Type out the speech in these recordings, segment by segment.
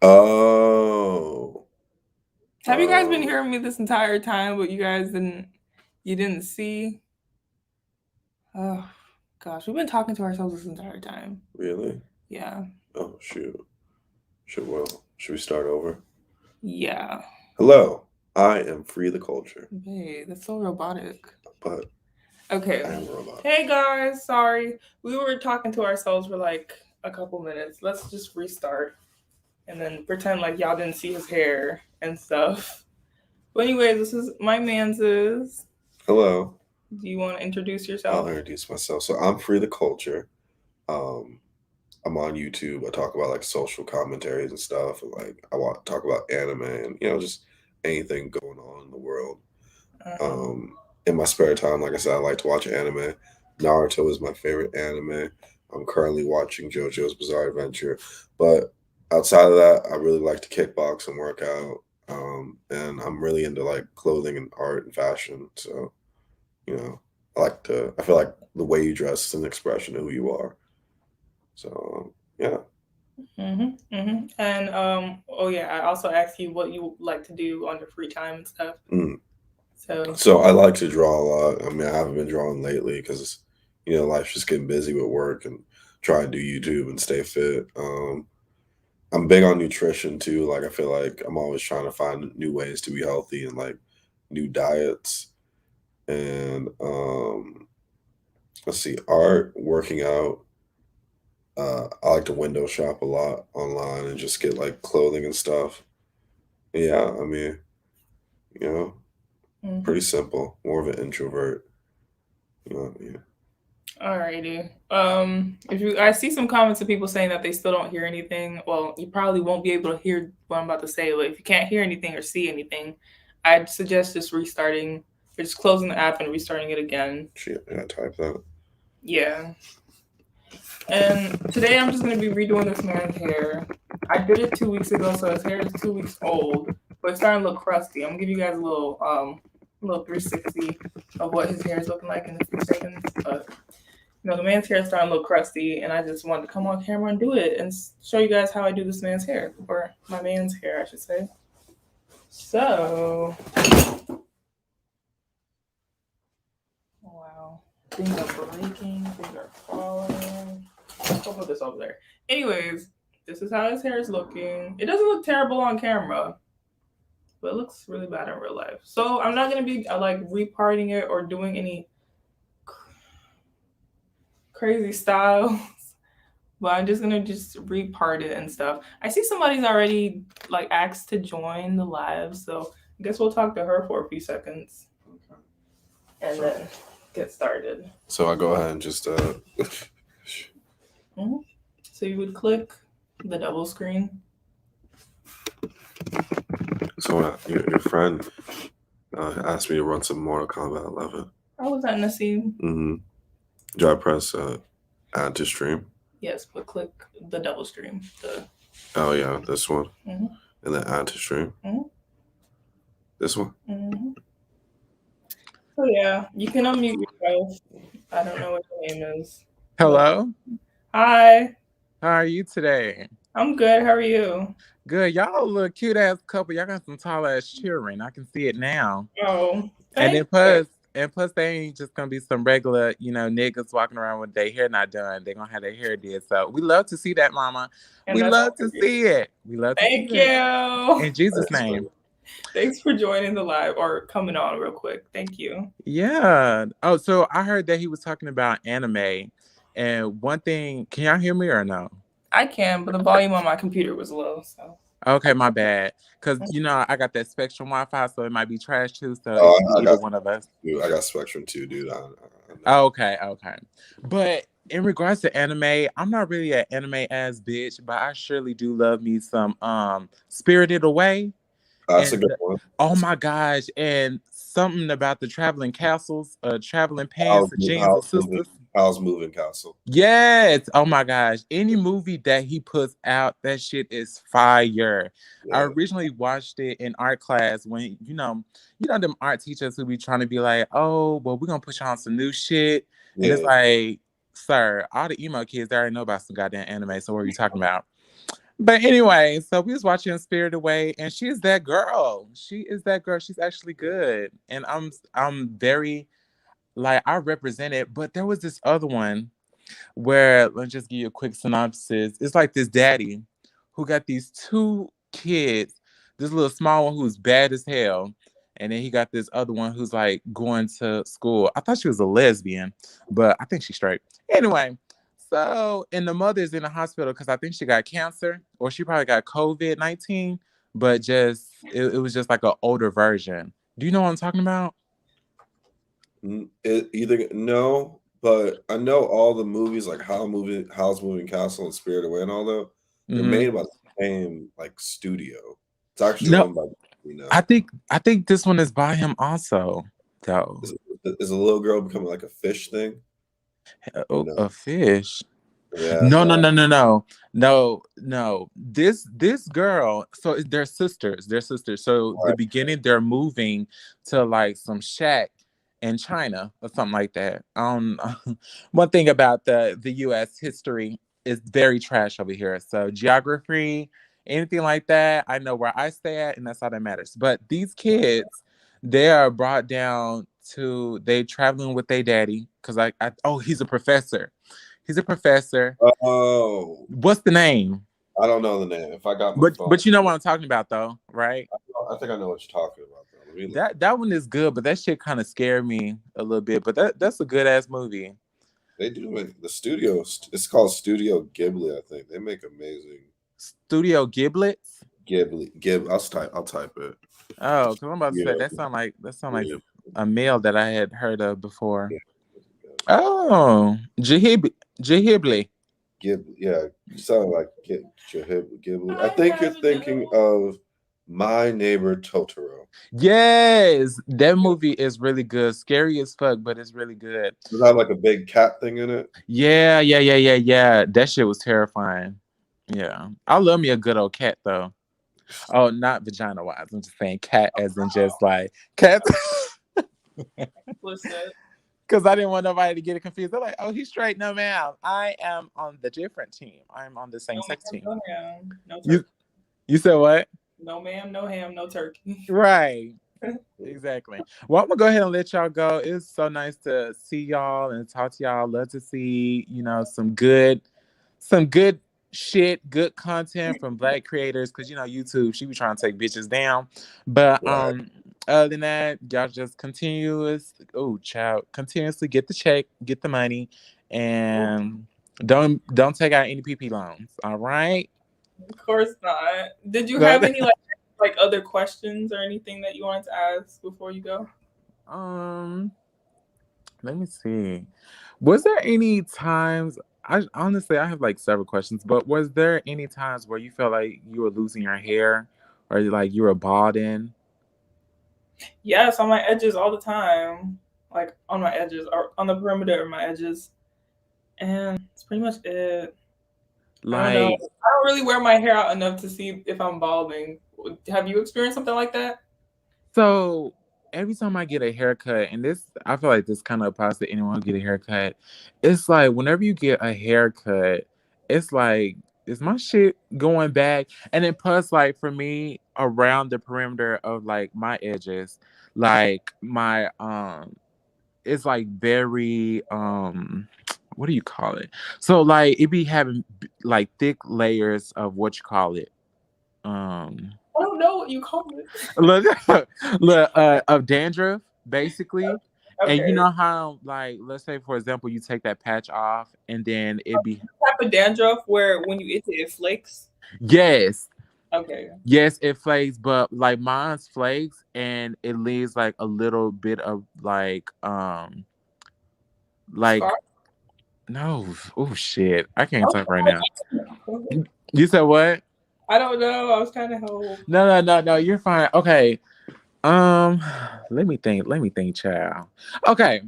Oh. Have you guys been hearing me this entire time, but you didn't see? Oh gosh, we've been talking to ourselves this entire time. Really? Yeah. Oh, shoot. Should we start over? Yeah. Hello, I am Free the Culture, Hey, that's so robotic. but Okay. I am a robot. Hey guys, sorry. We were talking to ourselves for like a couple minutes. Let's just restart and then pretend like y'all didn't see his hair and stuff. But anyways, this is my man's. Hello, Do you want to introduce I'll yourself? introduce myself. So I'm Free the Culture. Um, I'm on YouTube. I talk about like social commentaries and stuff, and like I want to talk about anime and just anything going on in the world. Uh-huh. Um, in my spare time, like I said, I like to watch anime. Naruto is my favorite anime. I'm currently watching JoJo's Bizarre Adventure, but outside of that, I really like to kickbox and work out. And I'm really into like clothing and art and fashion. So, you know, I feel like the way you dress is an expression of who you are. So, yeah. And oh yeah, I also asked you what you like to do on your free time and stuff. Mm. So So I like to draw a lot. I mean, I haven't been drawing lately because, life's just getting busy with work and trying to do YouTube and stay fit. I'm big on nutrition too. Like I feel like I'm always trying to find new ways to be healthy and like new diets. And let's see, art, working out. I like to window shop a lot online and just get like clothing and stuff. Yeah, I mean, you know, mm-hmm. pretty simple. More of an introvert. Yeah. Alrighty. If you, I see some comments of people saying that they still don't hear anything. Well, you probably won't be able to hear what I'm about to say, but if you can't hear anything or see anything, I'd suggest just restarting or just closing the app and restarting it again. Shit, I type that. Yeah. And today I'm just gonna be redoing this man's hair. I did it 2 weeks ago, so his hair is 2 weeks old, but it's starting to look crusty. I'm gonna give you guys a little 360 of what his hair is looking like in a few seconds. But the man's hair is starting to look crusty, and I just wanted to come on camera and do it and show you guys how I do this man's hair, or my man's hair, I should say. So, wow, things are breaking, things are falling. I'll put this over there. Anyways, this is how his hair is looking. It doesn't look terrible on camera, but it looks really bad in real life. So I'm not gonna be like reparting it or doing any crazy styles, but I'm just gonna just repart it and stuff. I see somebody's already like asked to join the live, so I guess we'll talk to her for a few seconds and then get started. So I go ahead and just Mm-hmm. So you would click the double screen. so your friend asked me to run some Mortal Kombat 11. How was that, Nassim? Mm-hmm. Do I press add to stream? Yes, but click the double stream. Oh yeah, this one, Mm-hmm. and then add to stream. Mm-hmm. This one. Mm-hmm. So yeah, you can unmute yourself. I don't know what your name is, but Hello. hi, How are you today? I'm good. How are you? Good. Y'all look cute ass couple. Y'all got some tall ass children. I can see it now. Oh, And thank then you. plus they ain't just gonna be some regular, niggas walking around with their hair not done. They gonna have their hair did. So we love to see that, mama. And We that's love to see it. We love to see thank it. you. In Jesus' name. Thanks for joining the live or coming on real quick. Thank you. Yeah. Oh, so I heard that he was talking about anime. And one thing, can y'all hear me or no? I can, but the volume on my computer was low, so. Okay, my bad. Because, I got that Spectrum Wi-Fi, so it might be trash too. So it Oh, could be I either got one of us. I got Spectrum too, dude. I know. Okay. But in regards to anime, I'm not really an anime ass bitch, but I surely do love me some Spirited Away. That's a And good one. oh my gosh, and something about the traveling castles, traveling pants, How's the jeans and how's moving? sisters. How's moving castle? Yes. Oh my gosh. Any movie that he puts out, that shit is fire. I Yeah, originally watched it in art class when, them art teachers who be trying to be like, oh, well, we're gonna put you on some new shit. And it's yeah. like, sir, all the emo kids they already know about some goddamn anime. So what are you talking about? But anyway, so we was watching Spirited Away, and she is that girl. She is that girl. She's actually good, and I'm very like I represent it. But there was this other one where let's just give you a quick synopsis. It's like this daddy who got these two kids, this little small one who's bad as hell, and then he got this other one who's like going to school. I thought she was a lesbian, but I think she's straight. Anyway, so and the mother's in the hospital because I think she got cancer or she probably got COVID-19, but just it was just like an older version. Do you know what I'm talking about? Either no, but I know all the movies like Howl's Moving Castle and Spirited Away and all that. They're Mm-hmm. made by the same like studio. It's actually No, owned by Disney now. I think this one is by him also, though. Is a little girl becoming like a fish thing? Oh, No. a fish. Yeah. No. This girl. So they're sisters. They're sisters. So Right. the beginning, they're moving to like some shack in China or something like that. One thing about the U.S. history is very trash over here. So geography, anything like that, I know where I stay at, and that's all that matters. But these kids, they are brought down to they traveling with their daddy because oh, he's a professor. He's a professor. Oh, What's the name? I don't know the name. If I got my phone, But you know what I'm talking about though, right? I think I know what you're talking about. Though. That one is good, but that shit kind of scared me a little bit. But that's a good ass movie. They do make the studio. It's called Studio Ghibli. I think they make amazing Studio Giblets. I'll type it. Oh, because I'm about to say that sound like a male that I had heard of before. Yeah. Oh, Jahibli. Ghibli, yeah, you sound like Ghibli. I think you're thinking of My Neighbor Totoro. Yes, that movie is really good. Scary as fuck, but it's really good. Does it have like a big cat thing in it? Yeah. That shit was terrifying. Yeah, I love me a good old cat though. Oh, not vagina wise. I'm just saying cat as in just like cat. Because I didn't want nobody to get it confused. They're like, oh, he's straight. No, ma'am. I am on the different team. I'm on the same sex team. No ham, no turkey. You said what? No ma'am, no ham, no turkey. Right. Exactly. Well, I'm gonna go ahead and let y'all go. It's so nice to see y'all and talk to y'all. Love to see, some good shit, good content from Black creators. Cause YouTube, she be trying to take bitches down. But other than that, y'all just continuously get the check, get the money, and don't take out any PP loans. All right. Of course not. Did you have any like other questions or anything that you wanted to ask before you go? Let me see. Was there any times? I have like several questions, but was there any times where you felt like you were losing your hair, or like you were balding? Yes, on my edges all the time, like on my edges or on the perimeter of my edges, and that's pretty much it. I don't really wear my hair out enough to see if I'm balding. Have you experienced something like that? So every time I get a haircut, and I feel like this kind of applies to anyone who get a haircut. It's like whenever you get a haircut, it's like, is my shit going back? And then plus, like for me, around the perimeter of like my edges, like my it's like very what do you call it? So like it be having like thick layers of what you call it. I don't know what you call it. Look, of dandruff, basically. Okay. And you know how, like, let's say for example, you take that patch off, and then it be type of dandruff where when you itch it flakes. Yes. Okay. Yes, it flakes, but like mine's flakes, and it leaves like a little bit of like Scar? No. Oh shit! I can't talk right now. You said what? I don't know. I was trying to help. No. You're fine. Okay. Let me think, child. Okay.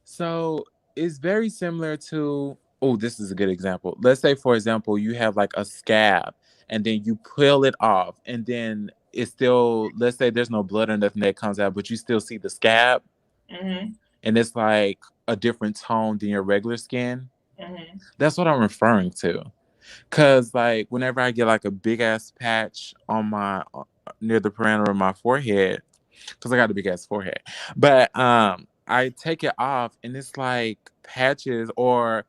So it's very similar to. Oh, this is a good example. Let's say, for example, you have like a scab, and then you peel it off, and then it's still. Let's say there's no blood or nothing that comes out, but you still see the scab, and it's like a different tone than your regular skin. That's what I'm referring to. Cause like whenever I get like a big ass patch on my near the perimeter of my forehead, cause I got a big ass forehead, but I take it off and it's like patches or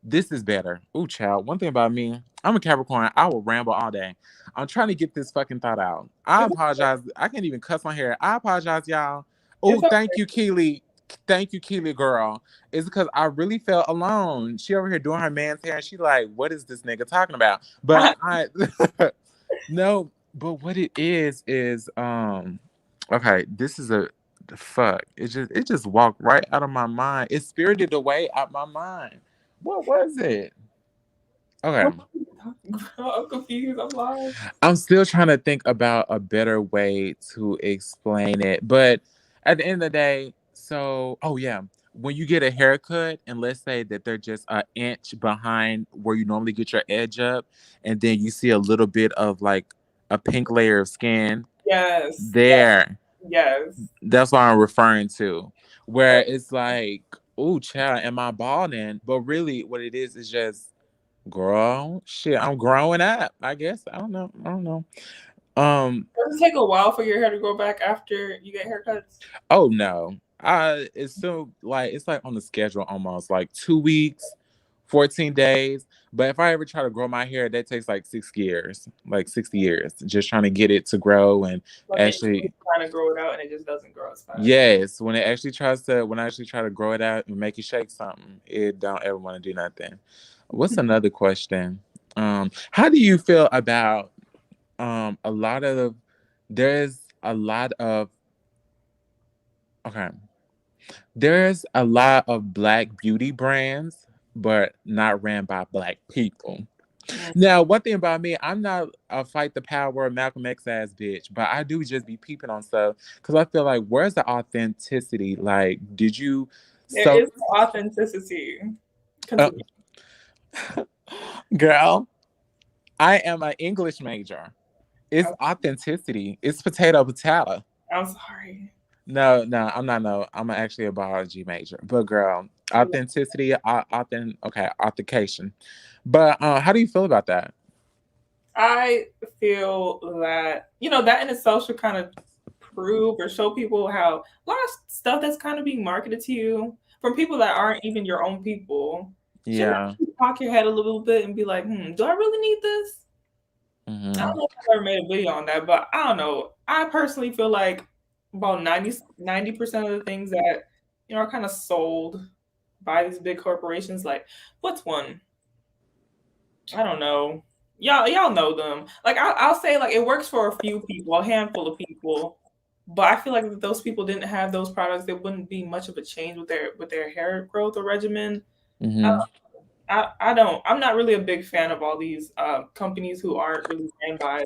this is better. Ooh, child. One thing about me, I'm a Capricorn. I will ramble all day. I'm trying to get this fucking thought out. I apologize. I can't even cuss my hair. I apologize, y'all. Oh, It's okay. thank you, Keely. Thank you, Keely girl. It's because I really felt alone. She over here doing her man's hair and she like, what is this nigga talking about? But I no, but what it is okay, this is a fuck. It just walked right out of my mind. It spirited away out my mind. What was it? Okay. What are you talking about? I'm confused. I'm lost. I'm still trying to think about a better way to explain it. But at the end of the day, so, oh yeah, when you get a haircut, and let's say that they're just an inch behind where you normally get your edge up, and then you see a little bit of like a pink layer of skin Yes. there. Yes. That's what I'm referring to. Where it's like, oh, child, am I balding? But really, what it is just grow. Shit, I'm growing up. I guess I don't know. I don't know. Does it take a while for your hair to grow back after you get haircuts? Oh no. It's still like it's like on the schedule almost like 2 weeks, 14 days. But if I ever try to grow my hair, that takes like 6 years, like 60 years, just trying to get it to grow and Like actually. trying to grow it out and it just doesn't grow as fast. Yes, when I actually try to grow it out and make it shake something, it don't ever want to do nothing. What's another question? How do you feel about a lot of there's a lot of okay. There's a lot of black beauty brands, but not ran by black people. Now, one thing about me, I'm not a fight the power Malcolm X ass bitch, but I do just be peeping on stuff because I feel like where's the authenticity? Like, did you? There is no authenticity. Girl, I am an English major. It's authenticity. It's potato. I'm sorry. No, I'm not. No, I'm actually a biology major. But girl, authenticity, authentication. But how do you feel about that? I feel that that in itself should kind of prove or show people how a lot of stuff that's kind of being marketed to you from people that aren't even your own people. Yeah. You cock your head a little bit and be like, do I really need this? Mm-hmm. I don't know if I've ever made a video on that, but I don't know. I personally feel like about 90% of the things that are kind of sold by these big corporations, like what's one? I don't know. Y'all know them. Like I'll say like it works for a few people, a handful of people. But I feel like if those people didn't have those products, there wouldn't be much of a change with their hair growth or regimen. Mm-hmm. I'm not really a big fan of all these companies who aren't really ran by.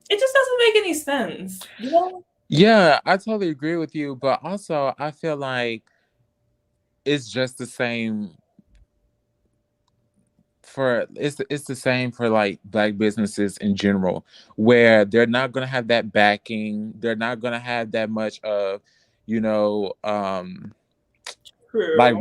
It just doesn't make any sense, Yeah, I totally agree with you, but also I feel like it's just the same it's the same for like black businesses in general, where they're not gonna have that backing, they're not gonna have that much of, True. like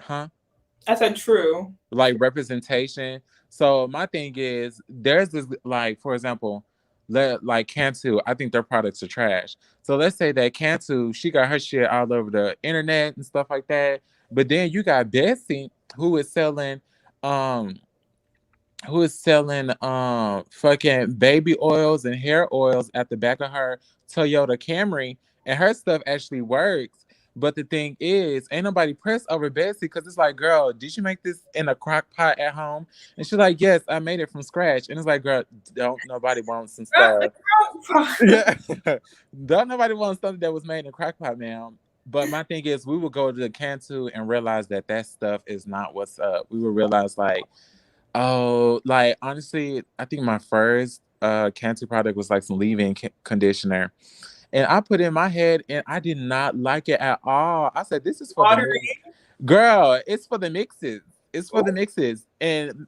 I said true. Like representation. So my thing is, there's this like, for example, like Cantu, I think their products are trash. So let's say that Cantu, she got her shit all over the internet and stuff like that. But then you got Bessie, who is selling fucking baby oils and hair oils at the back of her Toyota Camry, and her stuff actually works. But the thing is, ain't nobody pressed over Betsy because it's like, girl, did you make this in a crock pot at home? And she's like, yes, I made it from scratch. And it's like, girl, don't nobody want some stuff. Yeah. Don't nobody want something that was made in a crock pot, ma'am. But my thing is, we would go to the Cantu and realize that stuff is not what's up. We would realize like, oh, like honestly, I think my first Cantu product was like some leave-in conditioner. And I put it in my head and I did not like it at all. I said, this is for the mix. Girl, it's for the mixes. It's for the mixes. And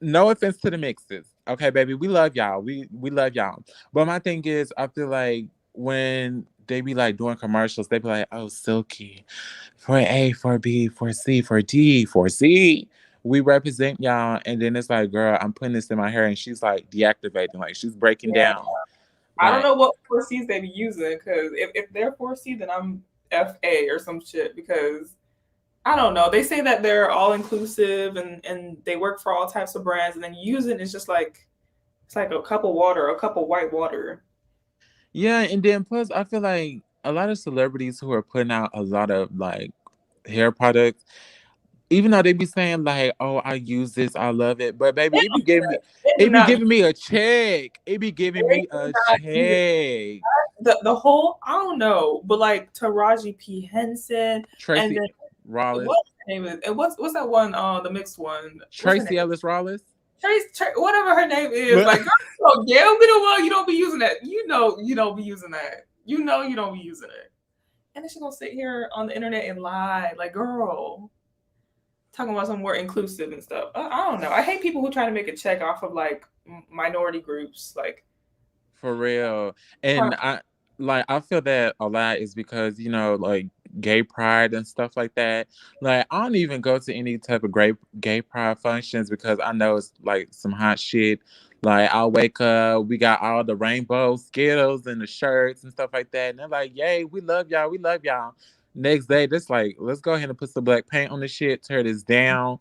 no offense to the mixes. Okay, baby, we love y'all. We love y'all. But my thing is, I feel like when they be like doing commercials, they be like, oh, silky. For A, for B, for C, for D, for C. we represent y'all, and then it's like, girl, I'm putting this in my hair, and she's like deactivating, like she's breaking Yeah. down. I don't Like, know what 4Cs they be using, because if they're 4C, then I'm FA or some shit, because I don't know. They say that they're all inclusive and they work for all types of brands, and then using it's just like it's like a cup of water, a cup of white water. yeah, and then plus I feel like a lot of celebrities who are putting out a lot of like hair products, even though they be saying like, "Oh, I use this, I love it," but baby, They do it be not. giving me a check. It be giving They me do a not use it. check. The whole I don't know, but like Taraji P Henson, and Tracy then Rawless, what's her name is, and what's that one? The mixed one. What's her name? Tracy Ellis Rawless. Whatever her name is. Like, girl, Gail be the one. You don't be using that. You know you don't be using that. You know you don't be using it. And then she gonna sit here on the internet and lie, like, girl, talking about something more inclusive and stuff. I don't know. I hate people who try to make a check off of like minority groups, like. For real. And I feel that a lot is because, like gay pride and stuff like that. Like I don't even go to any type of gay pride functions because I know it's like some hot shit. Like I'll wake up, we got all the rainbow Skittles and the shirts and stuff like that. And they're like, yay, we love y'all, we love y'all. Next day, just like, let's go ahead and put some black paint on the shit, tear this down.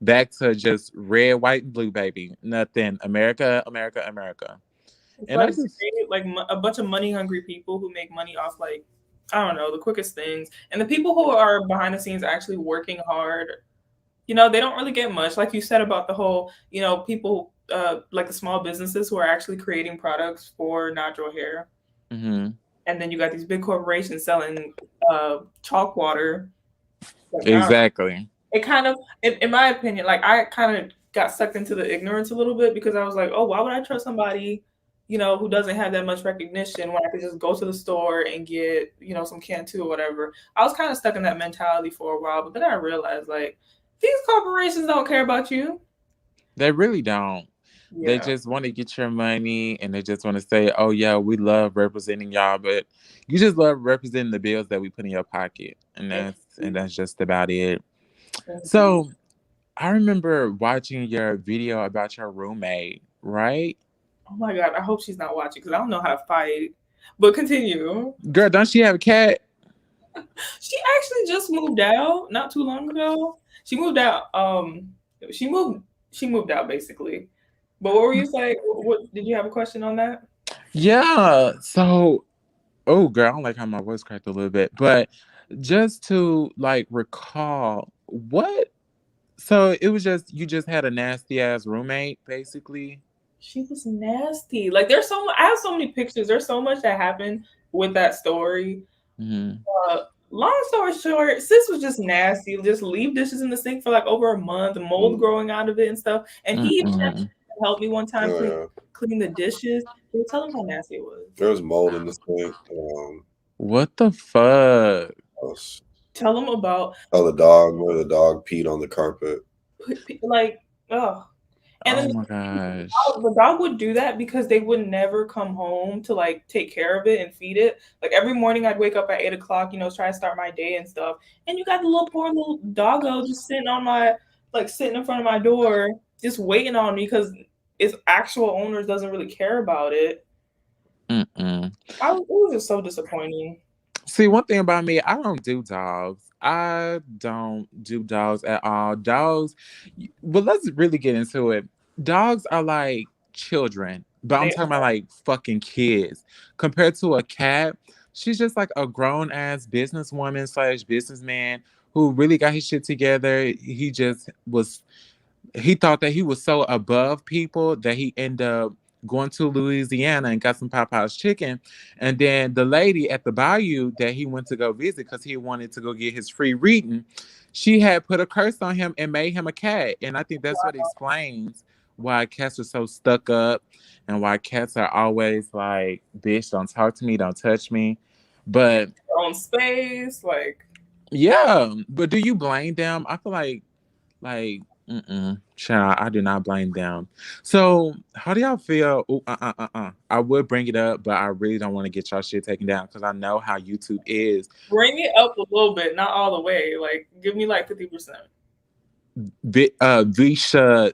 Back to just red, white, and blue, baby. Nothing. America, America, America. It's And I like just a bunch of money hungry people who make money off like I don't know the quickest things, and the people who are behind the scenes actually working hard. They don't really get much, like you said about the whole people like the small businesses who are actually creating products for natural hair, mm-hmm. and then you got these big corporations selling chalk water. Like, Exactly. it kind of, in my opinion, like I kind of got sucked into the ignorance a little bit because I was like, oh, why would I trust somebody, who doesn't have that much recognition when I could just go to the store and get, some Cantu or whatever. I was kind of stuck in that mentality for a while, but then I realized like these corporations don't care about you. They really don't. Yeah. They just want to get your money and they just want to say, oh, yeah, we love representing y'all, but you just love representing the bills that we put in your pocket. And that's just about it. So I remember watching your video about your roommate, right? Oh my God, I hope she's not watching because I don't know how to fight. But continue. Girl, don't she have a cat? She actually just moved out not too long ago. She moved out. She moved out basically. But what were you saying? What did you have a question on that? Yeah. So, oh, girl, I don't like how my voice cracked a little bit, but just to like recall what. So it was just you just had a nasty ass roommate, basically. She was nasty. Like I have so many pictures. There's so much that happened with that story. Mm-hmm. Long story short, sis was just nasty. Just leave dishes in the sink for like over a month, mold growing out of it and stuff. And he even helped me one time clean the dishes. Tell him how nasty it was. There was mold in the sink. What the fuck? Tell him about the dog where the dog peed on the carpet. Like, oh. And oh my gosh. The dog would do that because they would never come home to like take care of it and feed it. Like every morning I'd wake up at 8 o'clock, try to start my day and stuff. And you got the poor little doggo just sitting in front of my door, just waiting on me because its actual owners doesn't really care about it. It was just so disappointing. See, one thing about me, I don't do dogs. I don't do dogs at all. Dogs, but let's really get into it. Dogs are like children, but I'm talking about like fucking kids. Compared to a cat, she's just like a grown ass businesswoman / businessman who really got his shit together. He thought that he was so above people that he ended up going to Louisiana and got some Popeye's chicken. And then the lady at the bayou that he went to go visit because he wanted to go get his free reading, she had put a curse on him and made him a cat. And I think that's what explains why cats are so stuck up and why cats are always like, bitch, don't talk to me, don't touch me. But on space, like, yeah, but do you blame them? I feel like child, I do not blame them. So, how do y'all feel? Ooh, I would bring it up, but I really don't want to get y'all shit taken down because I know how YouTube is. Bring it up a little bit, not all the way. Like, give me like 50%. Visha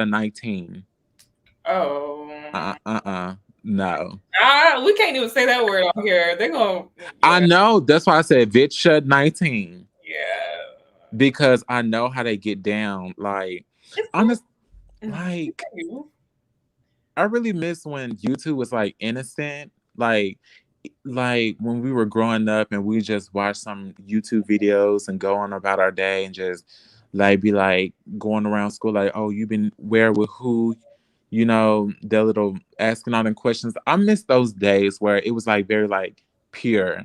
19. Oh. No. We can't even say that word on here. They're gonna. I Yeah. know. That's why I said Visha 19. Yeah. Because I know how they get down. Like, It's honest, not. like, I really miss when YouTube was like innocent. Like when we were growing up and we just watch some YouTube videos and go on about our day and just like be like going around school like, oh, you've been where with who, their little asking all them questions. I miss those days where it was like very like pure.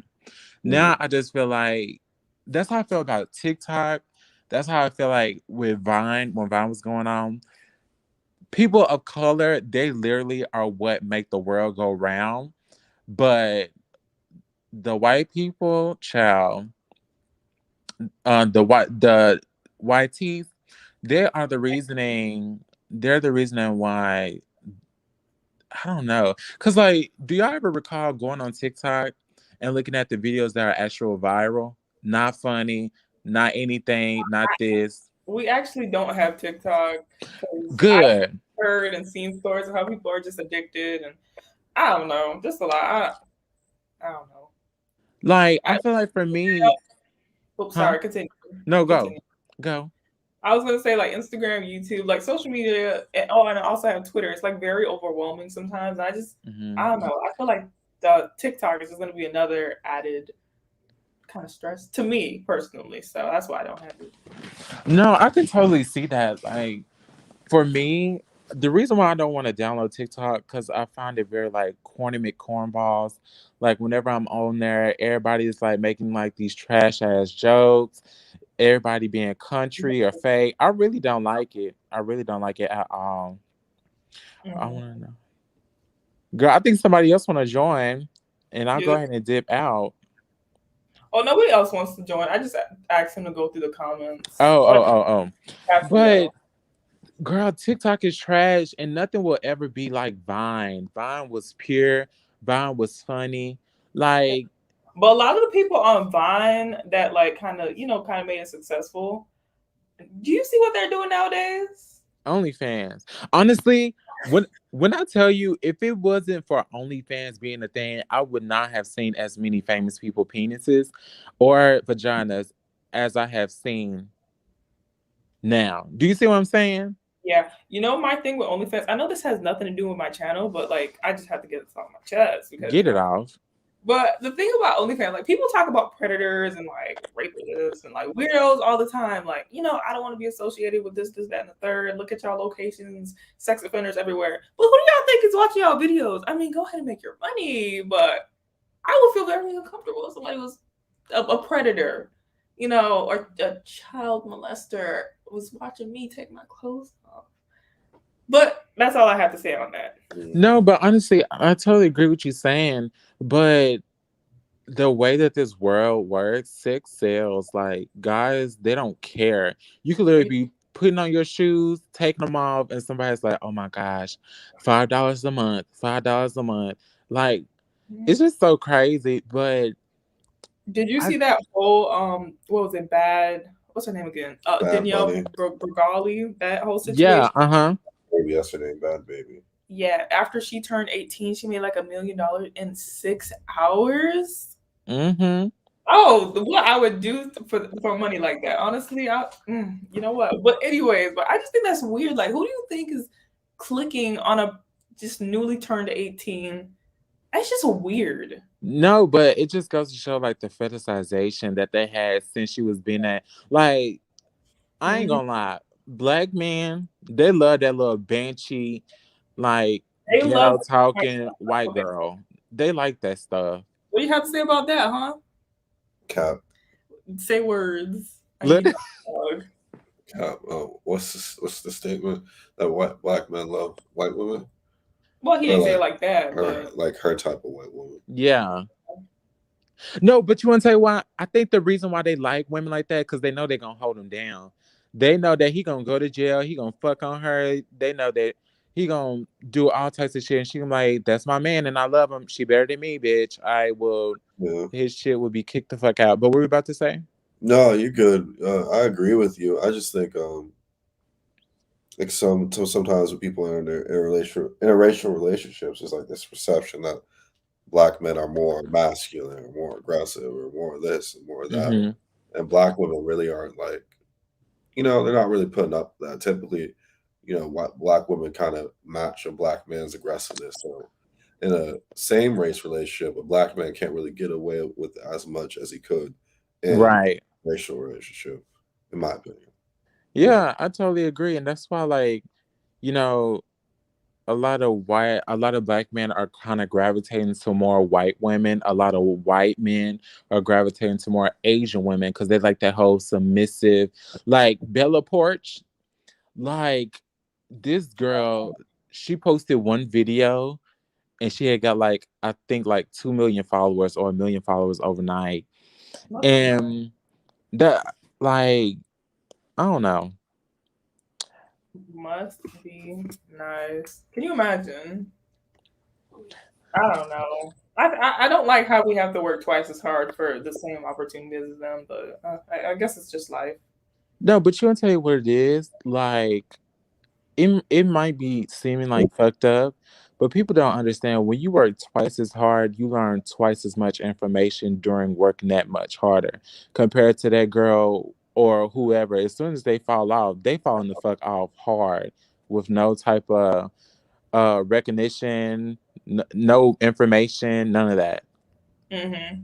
Now I just feel like that's how I feel about TikTok. That's how I feel like with Vine when Vine was going on. People of color, they literally are what make the world go round. But the white people, child, the white teeth, they are the reasoning. They're the reasoning why. I don't know, cause like, do y'all ever recall going on TikTok and looking at the videos that are actual viral, not funny, not anything, not this. We actually don't have TikTok because I Good. heard and seen stories of how people are just addicted, and I don't know, just a lot. I don't know. Like, I feel like for me, Oops, huh? sorry. Continue. No, Continue. go. I was gonna say like Instagram, YouTube, like social media. And I also have Twitter. It's like very overwhelming sometimes. I don't know. I feel like the TikTok is just gonna be another added kind of stress to me personally. So that's why I don't have it. No, I can totally see that. Like, for me, the reason why I don't want to download TikTok because I find it very like corny McCornballs. Like whenever I'm on there, everybody is like making like these trash ass jokes. Everybody being country or fake. I really don't like it. I really don't like it at all. I want to know, girl. I think somebody else want to join, and I'll go ahead and dip out. Oh, nobody else wants to join. I just asked him to go through the comments. Oh. But girl, TikTok is trash and nothing will ever be like Vine. Vine was pure. Vine was funny. Like, but a lot of the people on Vine that like kind of made it successful. Do you see what they're doing nowadays? OnlyFans. Honestly, when I tell you, if it wasn't for OnlyFans being a thing, I would not have seen as many famous people penises or vaginas as I have seen now. Do you see what I'm saying? Yeah. My thing with OnlyFans, I know this has nothing to do with my channel, but like I just have to get this off my chest because Get it off. But the thing about OnlyFans, like people talk about predators and like rapists and like weirdos all the time. Like, I don't want to be associated with this, that, and the third. Look at y'all locations, sex offenders everywhere. But who do y'all think is watching y'all videos? I mean, go ahead and make your money, but I would feel very uncomfortable if somebody was a predator, or a child molester was watching me take my clothes off. But that's all I have to say on that. No, but honestly, I totally agree with you saying, but the way that this world works, sex sells. Like, guys, they don't care. You could literally be putting on your shoes, taking them off, and somebody's like, oh my gosh, $5 a month, $5 a month. Like, it's just so crazy. But did you see that whole what was it, what's her name again? Danielle Bergali, that whole situation? Yeah, Baby yesterday, Bad Baby. Yeah, after she turned 18, she made like $1 million in 6 hours. Oh, what I would do for money like that. Honestly, you know what? But anyways, I just think that's weird. Like, who do you think is clicking on a just newly turned 18? That's just weird. No, but it just goes to show like the fetishization that they had since she was being at. Like, I ain't gonna lie, black men, they love that little banshee, like ghetto talking white girl. They like that stuff. What do you have to say about that, huh? Cap. Say words. Cap. Oh, what's the statement that white black men love white women? Well, he didn't say it like that, but like her type of white woman. Yeah. No, but you want to tell you why? I think the reason why they like women like that because they know they're gonna hold him down. They know that he gonna go to jail. He gonna fuck on her. They know that he gonna do all types of shit. And she gonna like, that's my man, and I love him. She better than me, bitch. I will. Yeah. His shit would be kicked the fuck out. But what were we about to say? No, you're good. I agree with you. I just think like sometimes when people are in their interracial relationships, it's like this perception that black men are more masculine or more aggressive or more this and more that, Mm-hmm. and black women really aren't like, they're not really putting up that. Typically, what black women kind of match a black man's aggressiveness. So in a same race relationship, a black man can't really get away with as much as he could in Right. a racial relationship, in my opinion. Yeah, I totally agree. And that's why, like, you know, a lot of black men are kind of gravitating to more white women. A lot of white men are gravitating to more Asian women because they like that whole submissive, like Bella Porch. Like this girl, she posted one video and she had got like I think like 2 million followers or 1 million followers overnight. Must be nice. And that like I don't know. Must be nice. Can you imagine? I don't know. I don't like how we have to work twice as hard for the same opportunities as them, but I guess it's just life. No, but you want to tell you what it is? Like it might be seeming like fucked up, but people don't understand when you work twice as hard, you learn twice as much information during working that much harder compared to that girl or whoever. As soon as they fall off, they falling the fuck off hard with no type of recognition, no information, none of that. Mhm.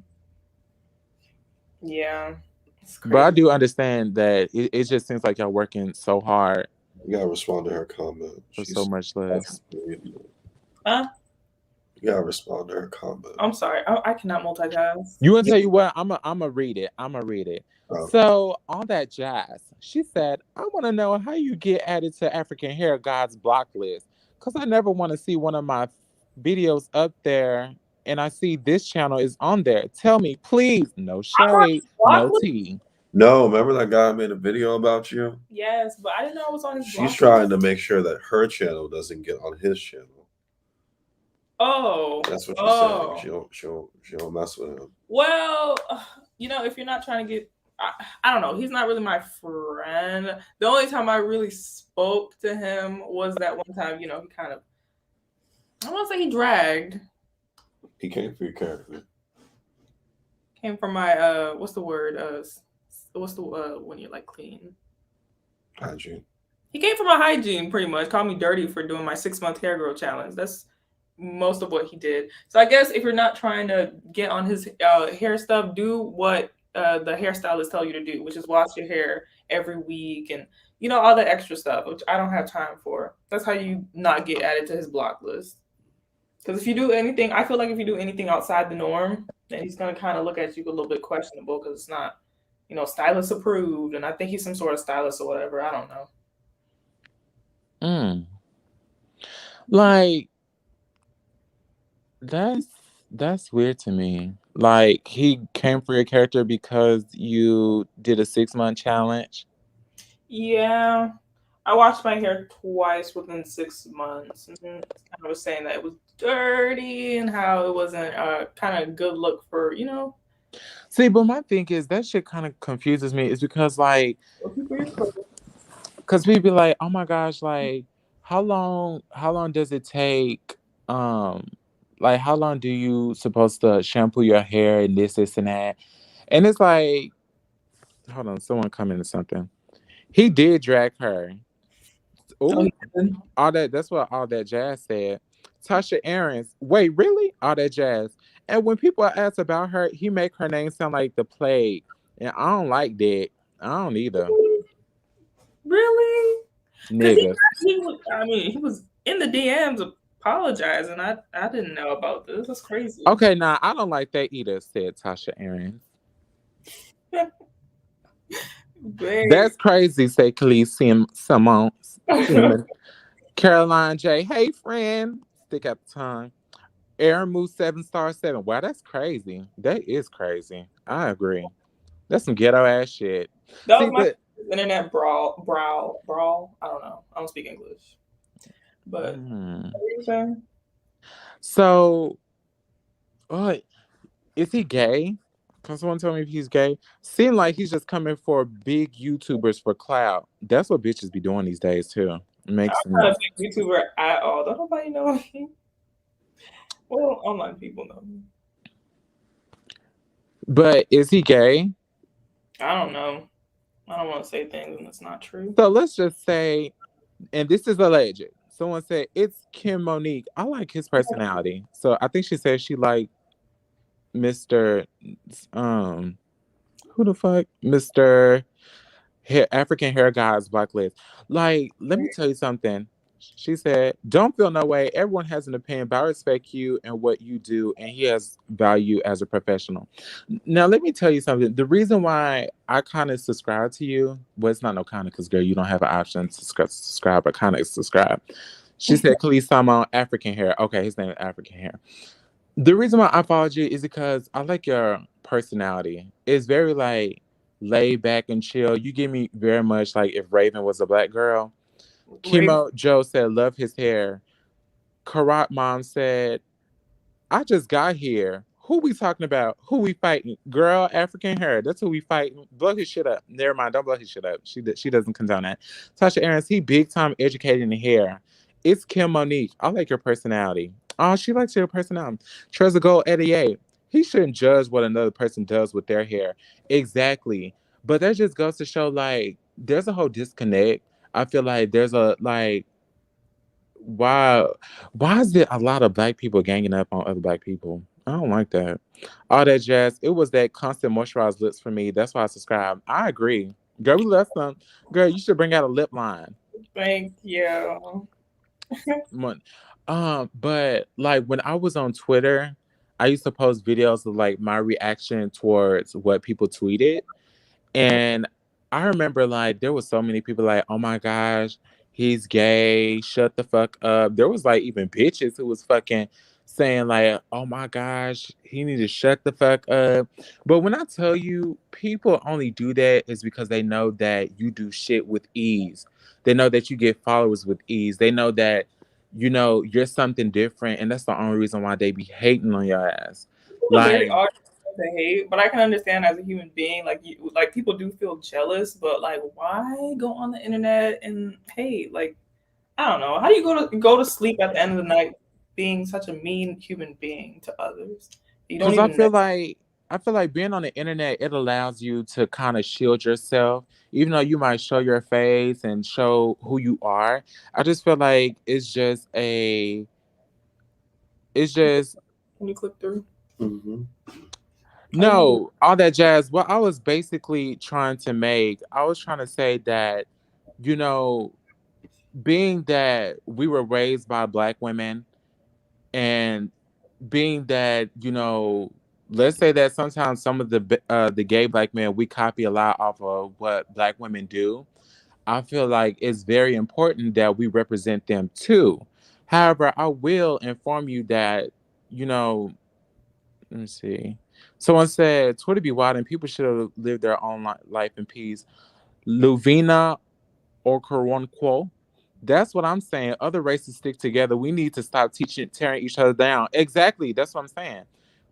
Yeah, it's But I crazy. do understand that it just seems like y'all working so hard You gotta respond to her comment. for so She's much asking less. for you. Uh, You gotta respond to her comment. I'm sorry. I cannot multitask. You want to tell you what? I'm a read it. I'm gonna read it. Um, So all that jazz, she said, I want to know how you get added to African Hair God's block list, cause I never want to see one of my videos up there, and I see this channel is on there. Tell me, please. No I'm on shade, his block no list. tea. no, remember that guy made a video about you? Yes, but I didn't know I was on his She's block list. trying to make sure that her channel doesn't get on his channel. Oh, That's what she's saying. oh. She don't mess with him. Well, if you're not trying to get, I don't know. He's not really my friend. The only time I really spoke to him was that one time. He kind of, I don't want to say he dragged. He came for your character. Came from my what's the word? What's the when you're like clean? Hygiene. He came for my hygiene, pretty much. Called me dirty for doing my 6 month hair growth challenge. That's most of what he did. So I guess if you're not trying to get on his hair stuff, do what the hairstylist tell you to do, which is wash your hair every week and all that extra stuff, which I don't have time for. That's how you not get added to his block list. Because if you do anything, I feel like if you do anything outside the norm, then he's gonna kind of look at you a little bit questionable because it's not, stylist approved, and I think he's some sort of stylist or whatever. I don't know. Mm. Like that's that's weird to me. Like he came for your character because you did a 6 month challenge. Yeah, I washed my hair twice within 6 months. And I was saying that it was dirty and how it wasn't kind of good look for See, but my thing is that shit kind of confuses me. Is because like, looking for your clothes. cause people be like, oh my gosh, like, how long does it take? Um, like, how long do you supposed to shampoo your hair and this and that? And it's like, hold on, someone come into something. He did drag her. Oh, Oh, he did. all that. That's what all that jazz said. Tasha Aaron's. Wait, really? All that jazz. And when people ask about her, he make her name sound like the plague, and I don't like that. I don't either, Really? Because nigga. he was. I mean, he was in the DMs apologizing. I didn't know about this. That's crazy. Okay, now I don't like that either. Said Tasha Aaron. Babe. That's crazy. Say Khaleesi Simons. Caroline J. Hey, friend. Stick out the tongue. Aaron Moose 7 star 7. Wow, that's crazy. That is crazy. I agree. That's some ghetto ass shit. That was See, my but internet brawl. I don't know. I don't speak English. But what were you saying? so, is he gay? Can someone tell me if he's gay? Seem like he's just coming for big YouTubers for clout. That's what bitches be doing these days too. Makes I'm not a sense. big YouTuber at all. Don't nobody know me. Well, online people know me. But is he gay? I don't know. I don't want to say things and it's not true. So let's just say, and this is alleged. Someone said it's Kim Monique. I like his personality. So I think she said she liked Mr. Who the fuck? Mr. African hair guys, black lids. Like, let me tell you something. She said, "Don't feel no way. Everyone has an opinion, but I respect you and what you do, and he has value as a professional." Now, let me tell you something. The reason why I kind of subscribe to you, well, it's not no kind of, because girl, you don't have an option to subscribe, but kind of subscribe. She said, "Khalees Simon, African hair." Okay, his name is African hair. The reason why I followed you is because I like your personality. It's very like laid back and chill. You give me very much like if Raven was a black girl. Raven, Chemo Joe said, love his hair. Karat Mom said, I just got here. Who we talking about? Who we fighting? Girl, African hair. That's who we fighting. Blow his shit up. Never mind. Don't blow his shit up. She doesn't condone that. Tasha Aarons, he big time educated in the hair. It's Kim Monique. I like your personality. Oh, she likes your personality. Trezor Gold Eddie. He shouldn't judge what another person does with their hair. Exactly. But that just goes to show like there's a whole disconnect. I feel like there's a like why is there a lot of black people ganging up on other black people? I don't like that. All that jazz. It was that constant moisturized lips for me. That's why I subscribe. I agree. Girl, we left some. Girl, you should bring out a lip line. thank you. But like when I was on Twitter, I used to post videos of like my reaction towards what people tweeted. And I remember like there was so many people like, oh my gosh, he's gay, shut the fuck up. There was like even bitches who was fucking saying like, oh my gosh, he need to shut the fuck up. But when I tell you people only do that is because they know that you do shit with ease. They know that you get followers with ease. They know that you're something different, and that's the only reason why they be hating on your ass. People are very Like, odd to hate, but I can understand as a human being, like people do feel jealous, but like, why go on the internet and hate? Like, I don't know. How do you go to sleep at the end of the night being such a mean human being to others? You don't because I even know. feel like being on the internet, it allows you to kind of shield yourself, even though you might show your face and show who you are. I just feel like it's just Can you click through? Mm-hmm. How do you do? no, all that jazz. What I was basically trying to make, I was trying to say that, you know, being that we were raised by black women and being that let's say that sometimes some of the gay black men we copy a lot off of what black women do. I feel like it's very important that we represent them too. However, I will inform you that you know let me see, someone said Twitter be wild and people should have lived their own life in peace. Luvina or Koronquo. That's what I'm saying. Other races stick together. We need to stop tearing each other down. Exactly. That's what I'm saying.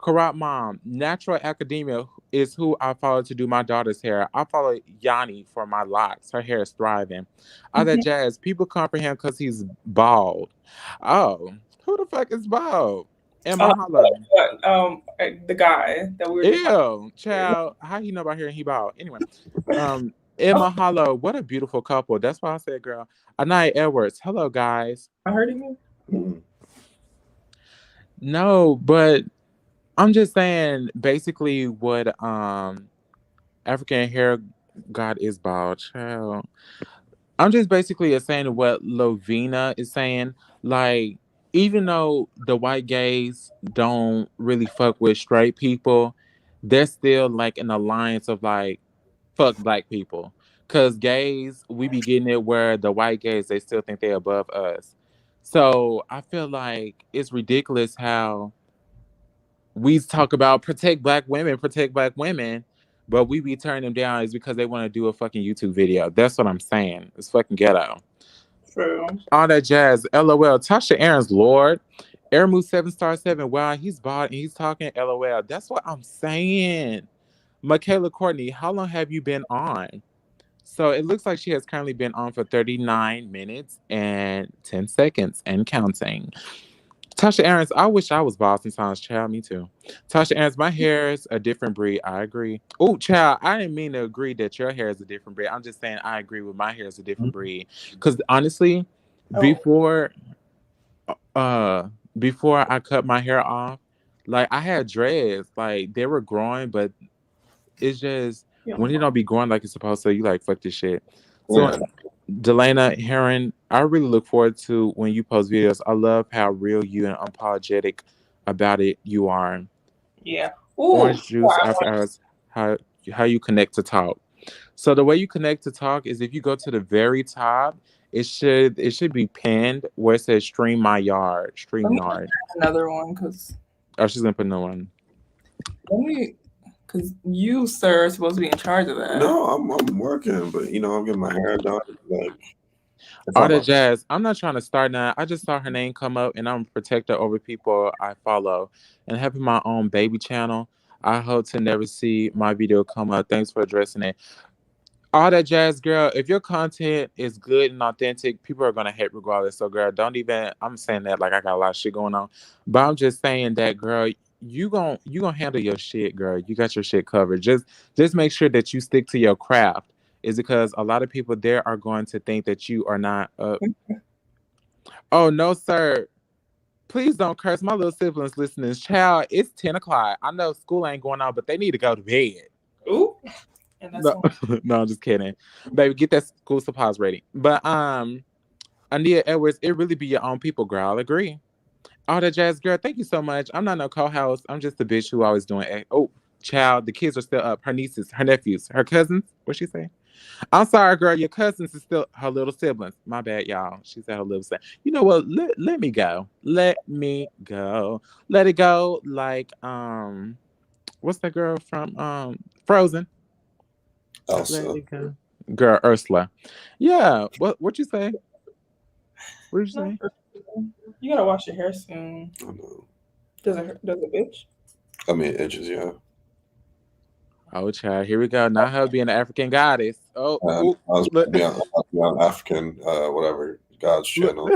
Karat Mom, Natural Academia is who I follow to do my daughter's hair. I follow Yanni for my locks. Her hair is thriving. Other jazz, people comprehend because he's bald. Oh, who the fuck is bald? And Mahalo. The guy that we were just talking Ew, child. How you know about here and he bald? Anyway, Emma Hollow, what a beautiful couple. That's why I said, girl. Anaya Edwards. Hello, guys. I heard you. Mm-hmm. No, but I'm just saying basically what African hair god is bald, child. I'm just basically saying what Lovina is saying. Like, even though the white gays don't really fuck with straight people, there's still like an alliance of like fuck black people. Cause gays, we be getting it where the white gays they still think they're above us. So I feel like it's ridiculous how we talk about protect black women, but we be turning them down is because they want to do a fucking YouTube video. That's what I'm saying. It's fucking ghetto. True. All that jazz. LOL. Tasha Aaron's Lord. Airmove 7*7. Wow, he's bald and he's talking LOL. That's what I'm saying. Michaela Courtney, how long have you been on? So it looks like she has currently been on for 39 minutes and 10 seconds and counting. Tasha Aaron's, I wish I was bald sometimes, child. Me too. Tasha Aaron's, my hair is a different breed. I agree. Oh, child, I didn't mean to agree that your hair is a different breed. I'm just saying I agree with my hair is a different breed. Because honestly, Oh, before uh before I cut my hair off, like I had dreads. Like they were growing, but it's just yeah. when it don't be growing like it's supposed to, you like fuck this shit. So Yeah. Delana Heron, I really look forward to when you post videos. I love how real you and unapologetic about it you are. Yeah. Ooh. Orange juice after hours, how you connect to talk. So the way you connect to talk is if you go to the very top, it should be pinned where it says stream my yard, stream Let me yard. another one because Oh, she's gonna put no one. let me because you, sir, are supposed to be in charge of that. No, I'm working, but I'm getting my hair done. Like, it's All not that my jazz. I'm not trying to start now. I just saw her name come up, and I'm a protector over people I follow, and having my own baby channel. I hope to never see my video come up. Thanks for addressing it. All that jazz, girl. If your content is good and authentic, people are gonna hate regardless. So, girl, don't even. I'm saying that like I got a lot of shit going on, but I'm just saying that, girl. You gonna handle your shit, girl. You got your shit covered. Just make sure that you stick to your craft. Is because a lot of people there are going to think that you are not. Oh no, sir. Please don't curse my little siblings listening. Child, it's 10 o'clock. I know school ain't going on, but they need to go to bed. Ooh. And that's No, no, I'm just kidding. Baby, get that school supplies ready. But Ania Edwards, it really be your own people, girl. I'll agree. All that jazz, girl. Thank you so much. I'm not no co-host. I'm just a bitch who always doing. Oh, child, the kids are still up. Her nieces, her nephews, her cousins. What she say? I'm sorry, girl. Your cousins is still her little siblings. My bad, y'all. She said her little sibling. You know what? Let me go. Let me go. Let it go. Like what's that girl from Frozen? Let Elsa. it go. Girl, Ursula. Yeah. What you say? What did you say? you gotta wash your hair soon. I know. Does it, bitch? I mean, inches, yeah. Oh, child. Here we go. Now her being an African goddess. Oh, I ooh, was look. on African, whatever, God's Look. channel.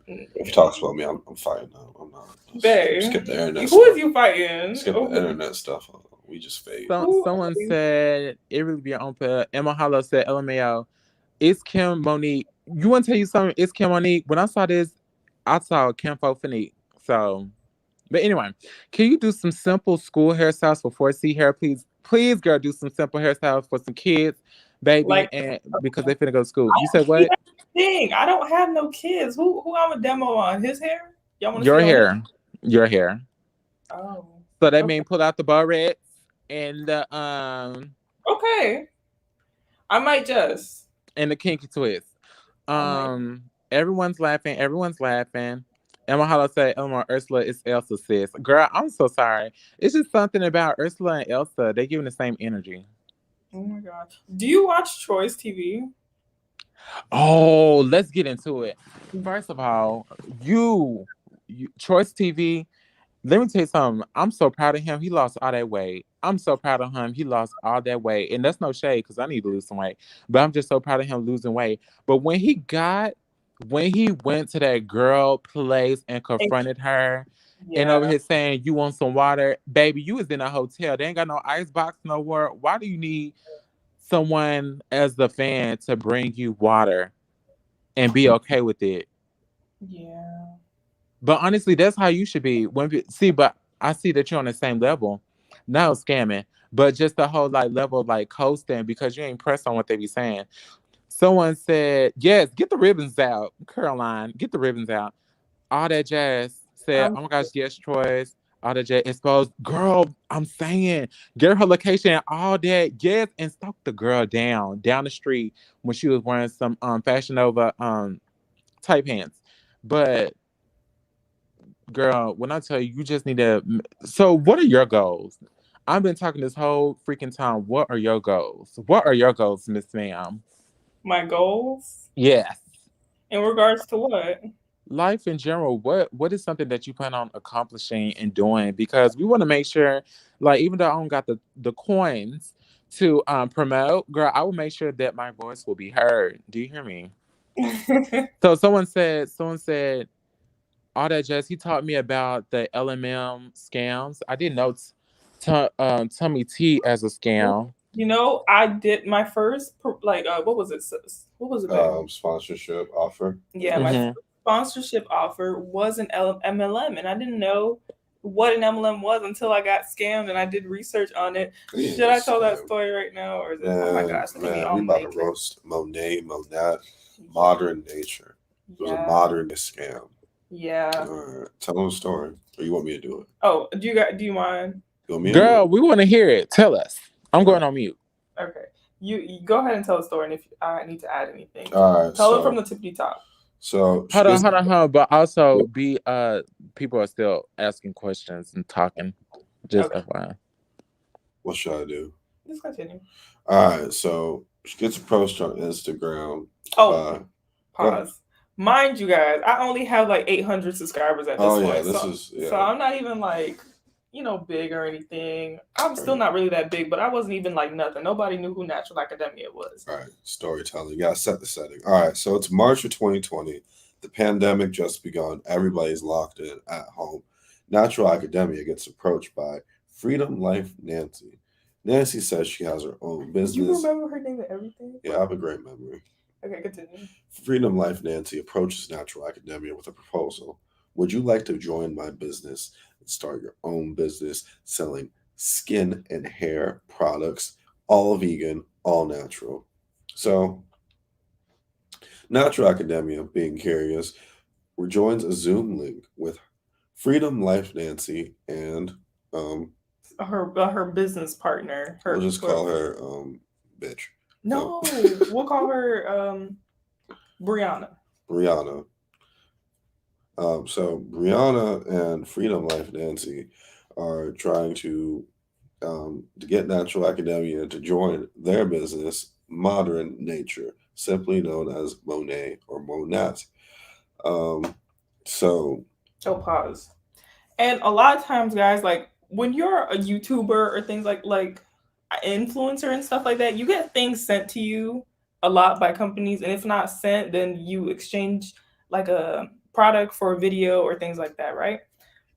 If he talks about me, I'm fighting. No, I'm not. Bae, Skip the internet who stuff. is you fighting? Skip the internet stuff. We just fade. Someone said it really be on for Emma Hollow said LMAO. It's Kim Monique. You want to tell you something? It's Kim Monique. When I saw this, I saw Kim Fofinique. So, but anyway, can you do some simple school hairstyles for 4C hair, please? Please, girl, do some simple hairstyles for some kids, baby, Like, and because they finna go to school. You said see, what? that's the thing. I don't have no kids. Who I'm a demo on? His hair? Y'all want to Your see on his? hair. Your hair. Oh, So that okay. means pull out the barrettes and the Okay. I might just. and the kinky twist. I might. Everyone's laughing. Everyone's laughing. Emma Hollow said, Elma Ursula is Elsa, sis. Girl, I'm so sorry. It's just something about Ursula and Elsa. They giving the same energy. Oh my god. Do you watch Choice TV? Oh, let's get into it. First of all, you Choice TV. Let me tell you something. I'm so proud of him. He lost all that weight. I'm so proud of him. He lost all that weight. And that's no shade because I need to lose some weight. But I'm just so proud of him losing weight. But when he went to that girl place and confronted her and Yeah. over here saying, you want some water? Baby, you was in a hotel. They ain't got no ice box nowhere. Why do you need someone as the fan to bring you water and be okay with it? Yeah. But honestly, that's how you should be. But I see that you're on the same level. Not scamming, but just the whole like level of like coasting because you ain't pressed on what they be saying. Someone said, yes, get the ribbons out. Caroline, get the ribbons out. All that jazz said, Um, oh my gosh, yes, Troy's. All that jazz exposed. Girl, I'm saying, get her location and all that. Yes, and stalk the girl down the street when she was wearing some Fashion Nova tight pants. But girl, when I tell you, you just need to. So, what are your goals? I've been talking this whole freaking time. What are your goals? What are your goals, Miss Ma'am? my goals Yes. in regards to what? Life in general, what is something that you plan on accomplishing and doing? Because we want to make sure, like, even though I don't got the coins to promote, girl, I will make sure that my voice will be heard. Do you hear me? So someone said, all that jazz. He taught me about the LMM scams. I didn't know Tummy T as a scam. You know, I did my first what was it? What was it? Sponsorship offer. Yeah, my first sponsorship offer was an MLM, and I didn't know what an MLM was until I got scammed, and I did research on it. Yeah, Should I tell that story right now, or is it? Oh my gosh, man, we about to roast Monet, modern nature. It was a modernist scam. Yeah. Tell them a story, or you want me to do it? Oh, do you mind? You want me Girl, we want to hear it. Tell us. I'm going on mute. Okay. You go ahead and tell the story, and if I need to add anything, all right. Tell it from the tippy top. So hold on. But also, people are still asking questions and talking. Just FYI. What should I do? Just continue. All right. So she gets a post on Instagram. Pause. Mind you, guys, I only have like 800 subscribers at this point. So I'm not even like, big or anything. I'm still not really that big, but I wasn't even like nothing. Nobody knew who Natural Academia was. All right, storytelling. You gotta set the setting. All right, so it's March of 2020. The pandemic just begun. Everybody's locked in at home. Natural Academia gets approached by Freedom Life Nancy. Nancy says she has her own business. You remember her name and everything? Yeah, I have a great memory. Okay, continue. Freedom Life Nancy approaches Natural Academia with a proposal. Would you like to join my business and start your own business selling skin and hair products, all vegan, all natural? So, Natural Academia, being curious, rejoins a Zoom link with Freedom Life Nancy and her business partner. We'll just call her bitch. No, we'll call her Brianna. So Brianna and Freedom Life Nancy are trying to get Natural Academia to join their business, Modern Nature, simply known as Monet or Monat. Pause. And a lot of times, guys, like when you're a YouTuber or things like influencer and stuff like that, you get things sent to you a lot by companies, and if not sent, then you exchange like a product for a video or things like that, right?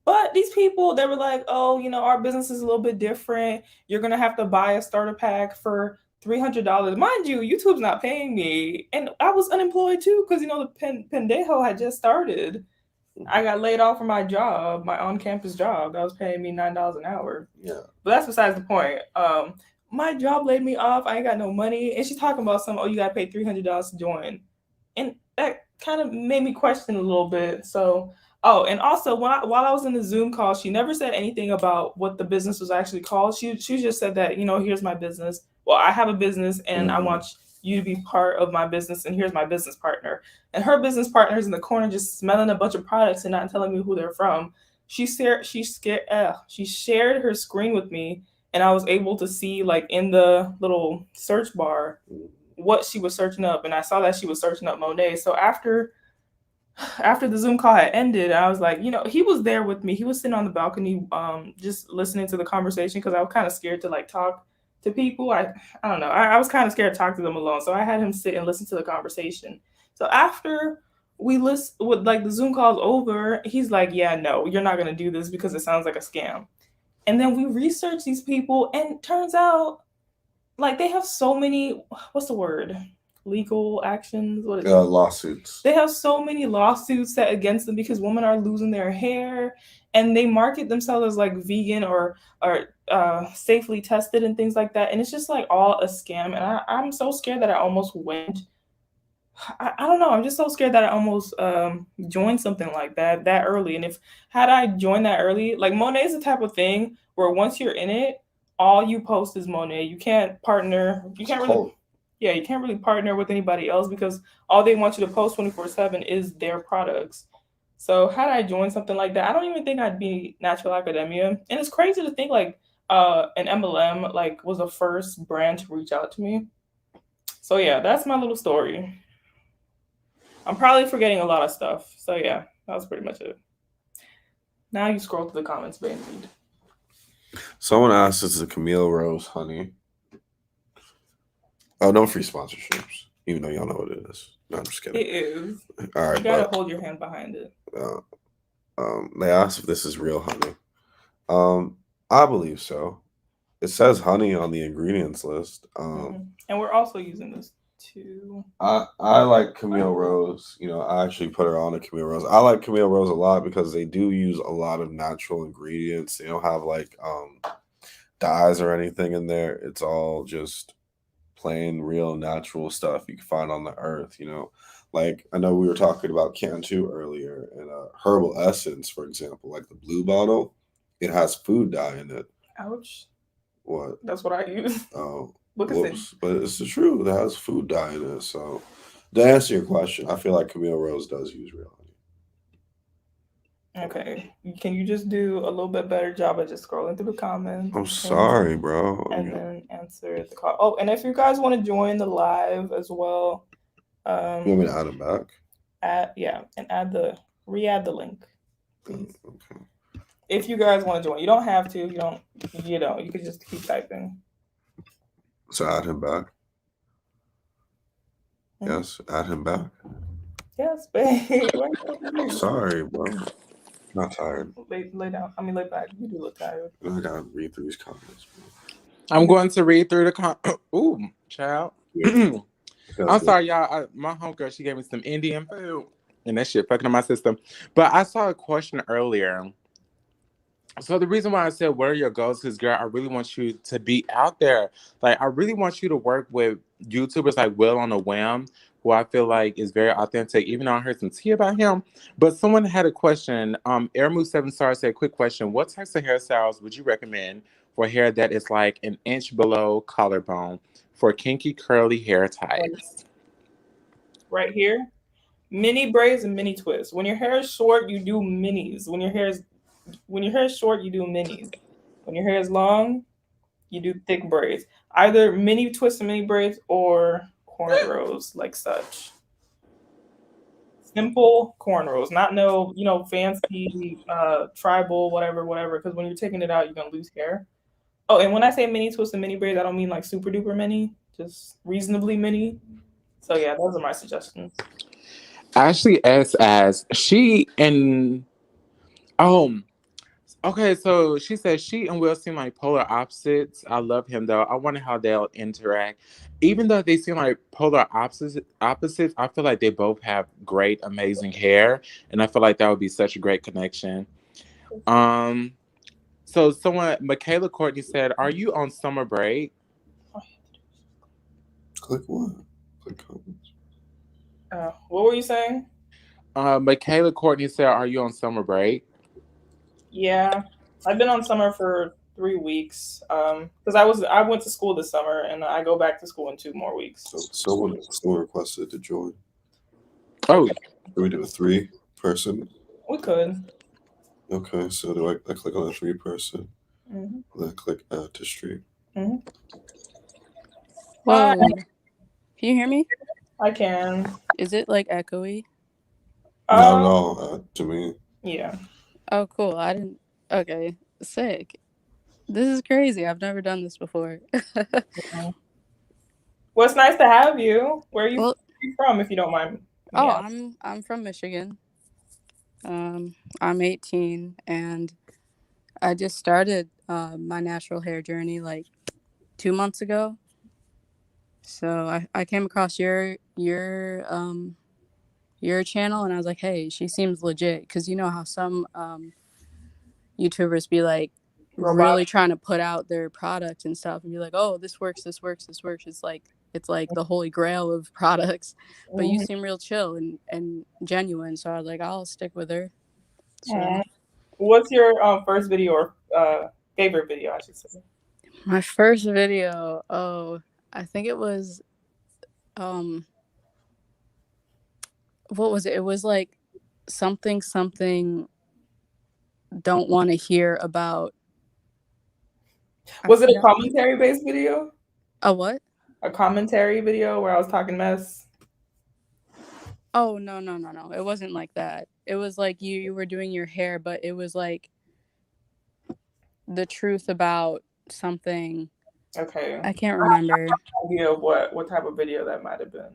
But these people, they were like, oh, our business is a little bit different. You're gonna have to buy a starter pack for $300. Mind you, YouTube's not paying me, and I was unemployed too because the pendejo had just started. I got laid off from my job, my on-campus job. That was paying me $9 an hour. Yeah. But that's besides the point. My job laid me off. I ain't got no money. And she's talking about you got to pay $300 to join. And that kind of made me question a little bit. So, and also while I was in the Zoom call, she never said anything about what the business was actually called. She just said that, here's my business. Well, I have a business and I want you to be part of my business, and here's my business partner. And her business partner is in the corner just smelling a bunch of products and not telling me who they're from. She shared her screen with me, and I was able to see like in the little search bar what she was searching up, and I saw that she was searching up Monet. So after the Zoom call had ended, I was like, he was there with me. He was sitting on the balcony just listening to the conversation because I was kind of scared to like talk to people. I don't know. I was kind of scared to talk to them alone. So I had him sit and listen to the conversation. So after the Zoom call's over, he's like, yeah, no, you're not going to do this because it sounds like a scam. And then we researched these people, and turns out like they have so many, what's the word? Legal actions? What is it? Lawsuits. They have so many lawsuits set against them because women are losing their hair, and they market themselves as like vegan or safely tested and things like that. And it's just like all a scam. And I'm so scared that I almost went. I don't know. I'm just so scared that I almost joined something like that early. And had I joined that early, like Monet is the type of thing where once you're in it, all you post is Monet. You can't partner. You can't really partner with anybody else because all they want you to post 24/7 is their products. So had I joined something like that, I don't even think I'd be Natural Academia. And it's crazy to think like an MLM like was the first brand to reach out to me. So yeah, that's my little story. I'm probably forgetting a lot of stuff. So yeah, that was pretty much it. Now you scroll through the comments, baby. Someone asked, is the Camille Rose honey? Oh, no free sponsorships. Even though y'all know what it is. No, I'm just kidding. It is. All right, You gotta but hold your hand behind it. they asked if this is real honey. I believe so. It says honey on the ingredients list. And we're also using this too. I like Camille Rose. You know, I actually put her on a Camille Rose. I like Camille Rose a lot because they do use a lot of natural ingredients. They don't have like dyes or anything in there. It's all just plain, real, natural stuff you can find on the earth. You know, like I know we were talking about Cantu earlier, and herbal essence, for example, like the blue bottle, it has food dye in it. Ouch. What? That's what I use. Oh, Look at it. but it's the truth. It has food dye in it. So, to answer your question, I feel like Camille Rose does use real honey. Okay. Can you just do a little bit better job of just scrolling through the comments? I'm sorry, bro. And then answer the call. Oh, and if you guys want to join the live as well, You want me to add them back? And re-add the link, please. Okay. If you guys want to join, you don't have to. You could just keep typing. So add him back. Yes, add him back. Yes, babe. I'm sorry, bro. Not tired. Lay down. I mean, lay back. You do look tired. I gotta read through these comments. I'm going to read through the Ooh, child. I'm sorry, y'all. My homegirl, she gave me some Indian food, and that shit fucking up my system. But I saw a question earlier. So the reason why I said, what are your goals? Because, girl, I really want you to be out there. Like, I really want you to work with YouTubers like Will on a Whim, who I feel like is very authentic, even though I heard some tea about him. But someone had a question. Airmove 7 Stars said, quick question. What types of hairstyles would you recommend for hair that is like an inch below collarbone for kinky, curly hair types? Right here. Mini braids and mini twists. When your hair is short, you do minis. When your hair is short, you do minis. When your hair is long, you do thick braids. Either mini twists and mini braids or cornrows like such. Simple cornrows, not fancy tribal whatever. Because when you're taking it out, you're gonna lose hair. Oh, and when I say mini twists and mini braids, I don't mean like super duper mini, just reasonably mini. So yeah, those are my suggestions. Ashley S as she and okay, so she says she and Will seem like polar opposites. I love him though. I wonder how they'll interact. Even though they seem like polar opposites, I feel like they both have great, amazing hair, and I feel like that would be such a great connection. So Michaela Courtney said, "Are you on summer break?" Click what? Click comments. What were you saying? Michaela Courtney said, "Are you on summer break?" Yeah, I've been on summer for 3 weeks. Because I went to school this summer and I go back to school in 2 more weeks. So someone requested to join. Oh, can we do a 3-person? We could. Okay, so do I click on a 3-person? Mm-hmm. Then I click add to stream. Mm-hmm. Whoa. Can you hear me? I can. Is it like echoey? Not at all, to me. Yeah. Oh, cool. I didn't. Okay, sick. This is crazy. I've never done this before. Well, it's nice to have you. Where are you from, if you don't mind? Oh, I'm from Michigan. I'm 18, and I just started my natural hair journey like 2 months ago. So I came across your channel, and I was like, hey, she seems legit, because you know how some YouTubers be like really trying to put out their product and stuff and be like, oh, this works. It's like the holy grail of products, but you seem real chill and genuine, so I was like, I'll stick with her. So, what's your first video or favorite video, I should say? My first video, I think it was what was it? It was like something don't want to hear about. Was it a commentary based video? A what? A commentary video where I was talking mess? Oh, no. It wasn't like that. It was like you were doing your hair, but it was like the truth about something Okay. I can't remember. Idea of what type of video that might have been.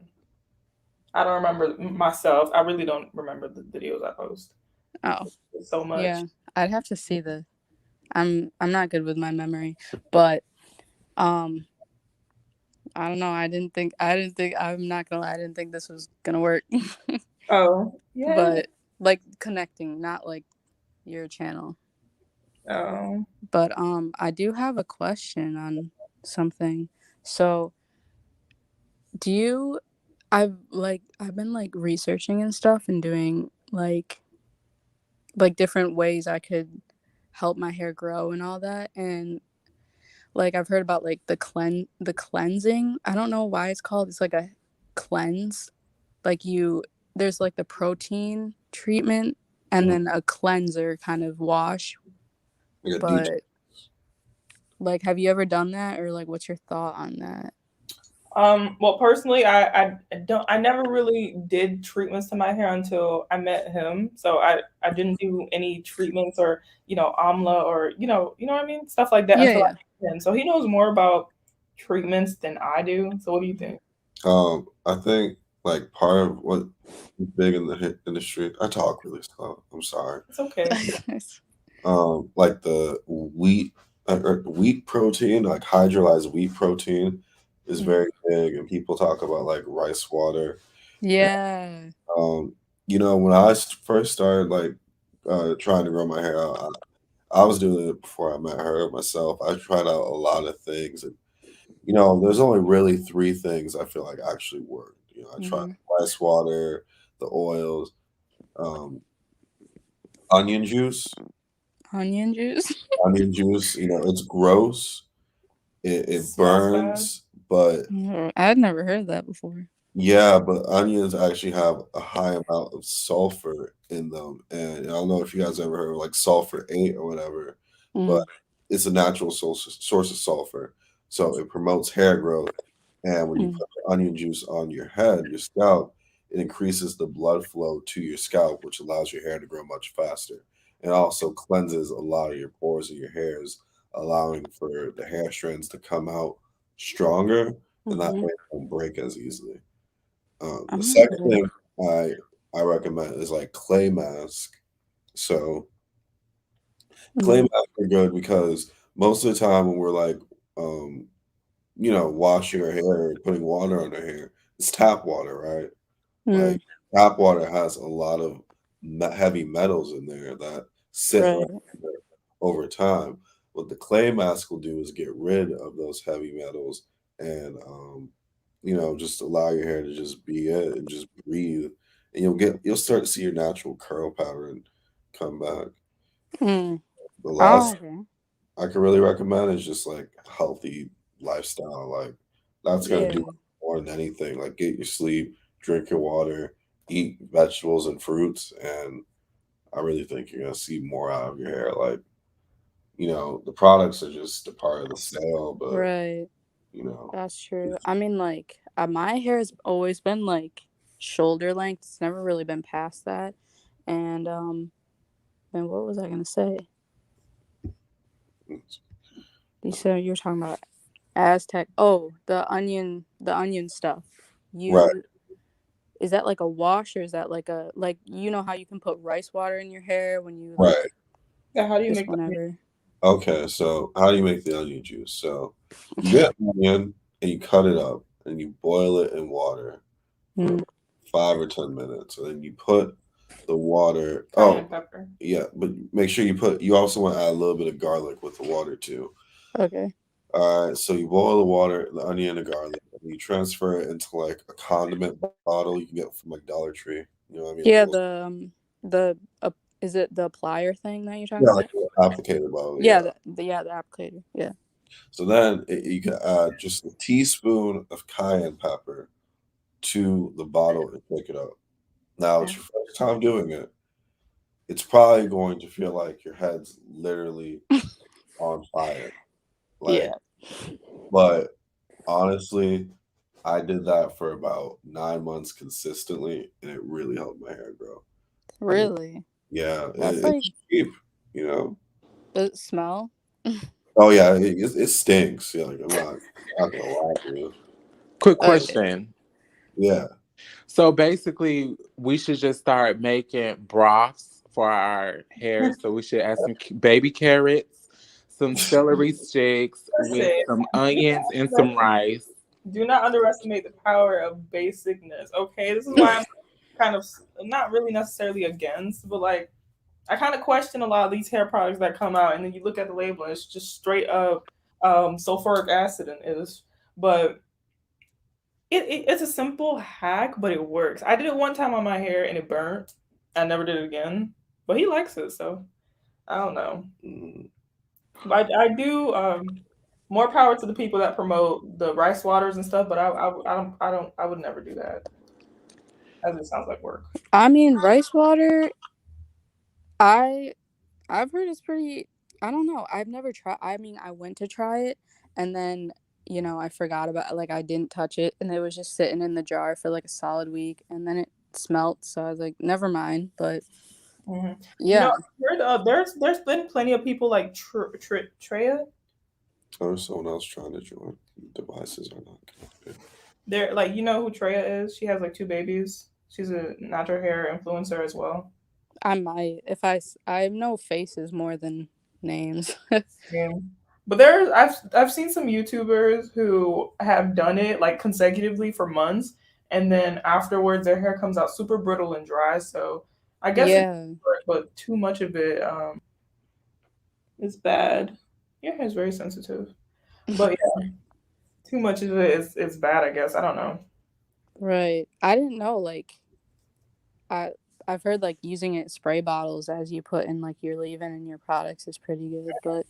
I don't remember myself. I really don't remember the videos I post Oh, so much. yeah. I'd have to see the. I'm not good with my memory, but I don't know. I'm not gonna lie. I didn't think this was gonna work. Oh, yeah. But like connecting, not like your channel. Oh. But I do have a question on something. So, do you I've been like researching and stuff and doing like different ways I could help my hair grow and all that, and like I've heard about like the cleansing. I don't know why it's called. It's like a cleanse. Like there's like the protein treatment and then a cleanser kind of wash. Like a But like, have you ever done that, or like, what's your thought on that? Well, personally, I never really did treatments to my hair until I met him. So I didn't do any treatments or amla or what I mean, stuff like that Yeah, until yeah. I met him. So he knows more about treatments than I do. So what do you think? I think like part of what is big in the hip industry. I talk really slow. I'm sorry. It's okay. Like the wheat protein, like hydrolyzed wheat protein, is very big, and people talk about like rice water. Yeah. When I first started like trying to grow my hair out, I was doing it before I met her myself. I tried out a lot of things, and there's only really three things I feel like actually work. I tried rice water, the oils, um, onion juice. Onion juice. Onion juice, it's gross. It Smells bad. burns, but I'd never heard that before. yeah, but onions actually have a high amount of sulfur in them. And I don't know if you guys ever heard of like sulfur 8 or whatever, but it's a natural source of sulfur. So it promotes hair growth. And when you put the onion juice on your head, your scalp, it increases the blood flow to your scalp, which allows your hair to grow much faster. It also cleanses a lot of your pores in your hairs, allowing for the hair strands to come out stronger, and that way it won't break as easily. The second thing I recommend is like clay mask. So clay masks are good because most of the time when we're like, um, washing our hair or putting water on our hair, it's tap water, right? Like tap water has a lot of heavy metals in there that sit Right. right there over time. What the clay mask will do is get rid of those heavy metals and just allow your hair to just be it and just breathe. And you'll start to see your natural curl pattern come back. The last Okay. I could really recommend is just like healthy lifestyle. Like that's gonna do Yeah. more than anything. Like get your sleep, drink your water, eat vegetables and fruits, and I really think you're gonna see more out of your hair. Like, the products are just a part of the sale, but Right. you know, That's true. it's I mean, like, my hair has always been like shoulder length. It's never really been past that. And and what was I gonna say? You said you were talking about Aztec. Oh, the onion stuff. right, Is that like a wash, or is that like how you can put rice water in your hair when you like right. Yeah, how do you just make that? whenever? Okay, so how do you make the onion juice? So you get an onion and you cut it up and you boil it in water for 5 or 10 minutes, and then you put the water. Cayenne Oh, pepper. yeah, but make sure you also want to add a little bit of garlic with the water too. Okay. All right, so you boil the water, the onion, and the garlic, and you transfer it into like a condiment bottle you can get from like Dollar Tree. You know what I mean? Like Yeah, a little, the is it the applier thing that you're talking yeah, like about? an applicator bottle. Yeah, Yeah. the applicator. Yeah. So then you can add just a teaspoon of cayenne pepper to the bottle and pick it up. Now it's your first time doing it. It's probably going to feel like your head's literally on fire. Like, Yeah. but honestly, I did that for about 9 months consistently, and it really helped my hair grow. I mean, Really? yeah, That's like, it's cheap, you know. does it smell? Oh yeah, it stinks. Yeah, like I'm not gonna lie to you. Quick Okay. question. Yeah. So basically, we should just start making broths for our hair. So we should add some baby carrots, some celery sticks with Listen, some do onions and some rice. not underestimate the power of basicness. Okay, this is why I'm kind of not really necessarily against, but like I kind of question a lot of these hair products that come out, and then you look at the label, and it's just straight up sulfuric acid in it. But it's a simple hack, but it works. I did it one time on my hair, and it burnt. I never did it again. But he likes it, so I don't know. But I do. More power to the people that promote the rice waters and stuff. But I would never do that. As it sounds like work. I mean, rice water. I've heard it's pretty. I don't know. I've never tried. I mean, I went to try it, and then I forgot about it. Like I didn't touch it, and it was just sitting in the jar for like a solid week, and then it smelt. So I was like, never mind. But yeah, There's been plenty of people like Treya. Or someone else trying to join. Devices are not connected. They're like, you know who Treya is? She has like 2 babies. She's a natural hair influencer as well. I might if I know faces more than names. Yeah. But I've seen some YouTubers who have done it like consecutively for months, and then afterwards their hair comes out super brittle and dry. So I guess Yeah. but too much of it is bad. Your hair is very sensitive, but yeah, too much of it is bad. I guess I don't know. Right. I didn't know like I've heard like using it in spray bottles as you put in like your leave-in and your products is pretty good, but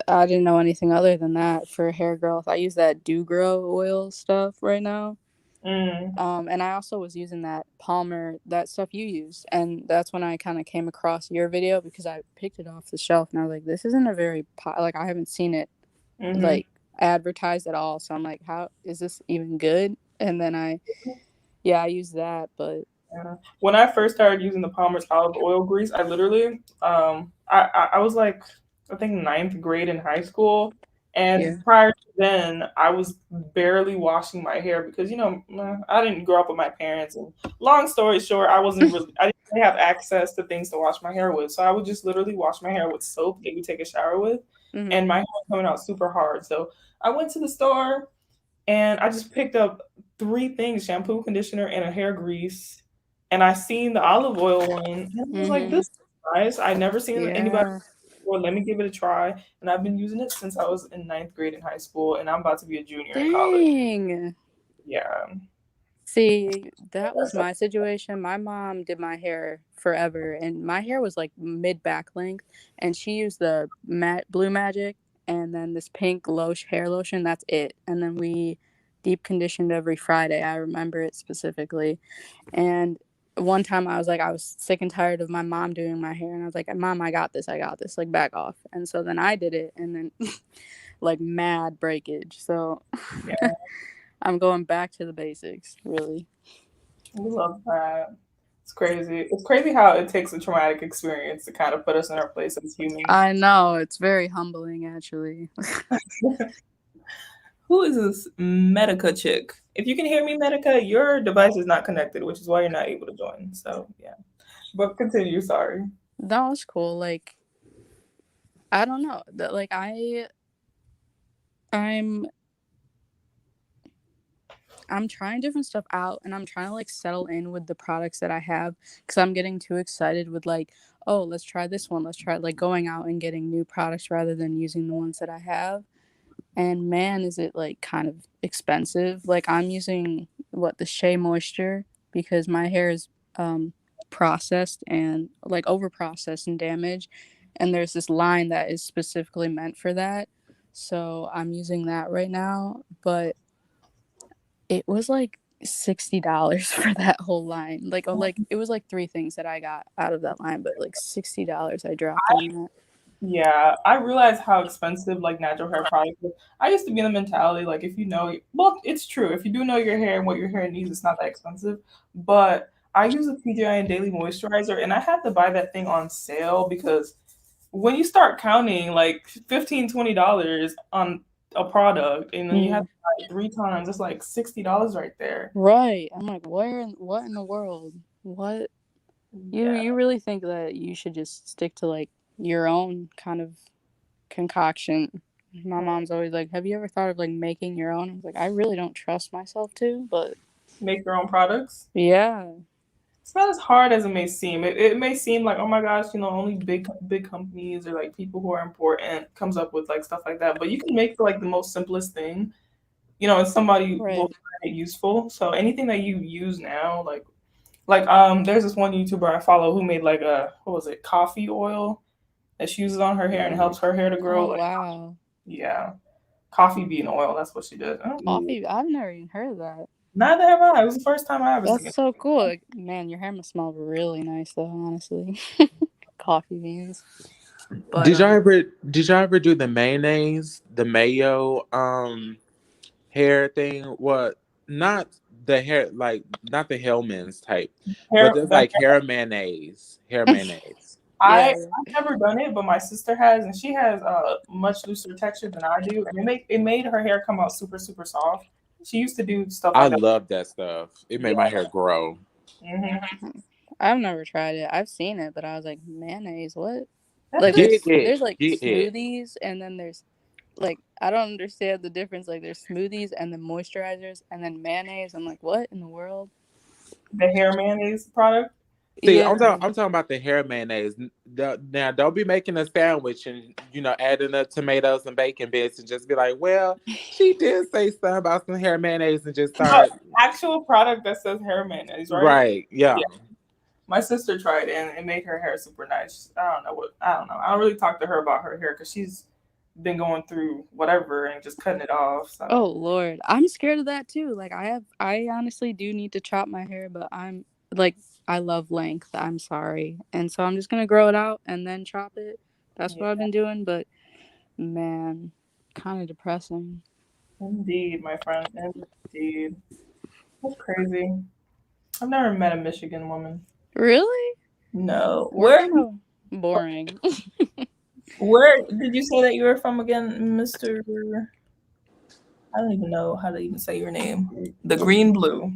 I didn't know anything other than that for hair growth. I use that Do Grow oil stuff right now. And I also was using that Palmer, that stuff you use, and that's when I kind of came across your video because I picked it off the shelf and I was like, this isn't a very like I haven't seen it like advertised at all. So I'm like, how is this even good? And then I used that, but when I first started using the Palmer's olive oil grease, I literally I was like I think 9th grade in high school, and prior to then I was barely washing my hair because I didn't grow up with my parents, and long story short, I didn't really have access to things to wash my hair with, so I would just literally wash my hair with soap that you take a shower with, and my hair was coming out super hard. So I went to the store and I just picked up 3 things: shampoo, conditioner, and a hair grease. And I seen the olive oil one, and I was like, "This is nice." I never seen anybody before. Let me give it a try, and I've been using it since I was in 9th grade in high school, and I'm about to be a junior in college. Yeah. See, that was my situation. My mom did my hair forever, and my hair was like mid back length, and she used the Blue Magic and then this pink hair lotion. That's it. And then we deep conditioned every Friday. I remember it specifically. And one time I was sick and tired of my mom doing my hair, and I was like, Mom, I got this, like back off. And so then I did it, and then like mad breakage. So I'm going back to the basics, really. I love that. It's crazy. It's crazy how it takes a traumatic experience to kind of put us in our place as humans. I know. It's very humbling, actually. Who is this Medica chick? If you can hear me, Medica, your device is not connected, which is why you're not able to join. So, yeah. But continue, sorry. That was cool. Like, I don't know. Like, I'm trying different stuff out, and I'm trying to like settle in with the products that I have because I'm getting too excited with like, oh, let's try this one. Let's try like going out and getting new products rather than using the ones that I have. And man, is it like kind of expensive. Like I'm using the Shea Moisture because my hair is processed and like over processed and damaged. And there's this line that is specifically meant for that. So I'm using that right now. But it was like $60 for that whole line. Like it was like 3 things that I got out of that line, but like $60 I dropped on that. Yeah, I realize how expensive like natural hair products is. I used to be in the mentality like if you know, well, it's true. If you do know your hair and what your hair needs, it's not that expensive. But I use a PGI and Daily Moisturizer, and I had to buy that thing on sale because when you start counting like $15-$20 on a product, and then you have to buy it 3 times, it's like $60 right there. Right. I'm like, what in the world? What? Yeah. You really think that you should just stick to like your own kind of concoction? My mom's always like, "Have you ever thought of like making your own?" I was like, "I really don't trust myself to, but Make your own products. yeah, It's not as hard as it may seem. It may seem like, oh my gosh, only big companies or like people who are important comes up with like stuff like that. But you can make like the most simplest thing, and somebody will right." find it useful. So anything that you use now, there's this one YouTuber I follow who made like what was it, coffee oil that she uses on her hair and it helps her hair to grow. Oh Like, wow, yeah, coffee bean oil. That's what she did. coffee! I've never even heard of that. Neither have I. It was the first time I ever seen That's it. so cool. Like, man, your hair must smell really nice though. Honestly, coffee beans. But Did y'all ever do the mayonnaise, the mayo hair thing? What, not the hair, like not the Hellman's type, but hair, there's like hair mayonnaise. Hair mayonnaise. I Yeah. I've never done it, but my sister has, and she has a much looser texture than I do, and it made her hair come out super super soft. She used to do stuff I like that. love that stuff. It made Yeah. my hair grow. Mm-hmm. I've never tried it. I've seen it, but I was like, mayonnaise, what? That's Like it. there's like Get it. smoothies, and then there's like I don't understand the difference. Like there's smoothies and then moisturizers and then mayonnaise. I'm like, what in the world? The hair mayonnaise product. See, Yeah. I'm talking about the hair mayonnaise. Now, don't be making a sandwich and adding up tomatoes and bacon bits and just be like, well, she did say something about some hair mayonnaise and just start. Actual product that says hair mayonnaise, right? Right? Yeah. My sister tried it and it made her hair super nice. I don't know. I don't really talk to her about her hair because she's been going through whatever and just cutting it off. So. Oh Lord, I'm scared of that too. Like I honestly do need to chop my hair, but I'm like, I love length. I'm sorry, and so I'm just gonna grow it out and then chop it. That's what I've been doing. But man, kind of depressing. Indeed, my friend. Indeed. That's crazy. I've never met a Michigan woman. Really? No. We're kind of boring. Where did you say that you were from again, Mr.? I don't even know how to even say your name. The Green Blue.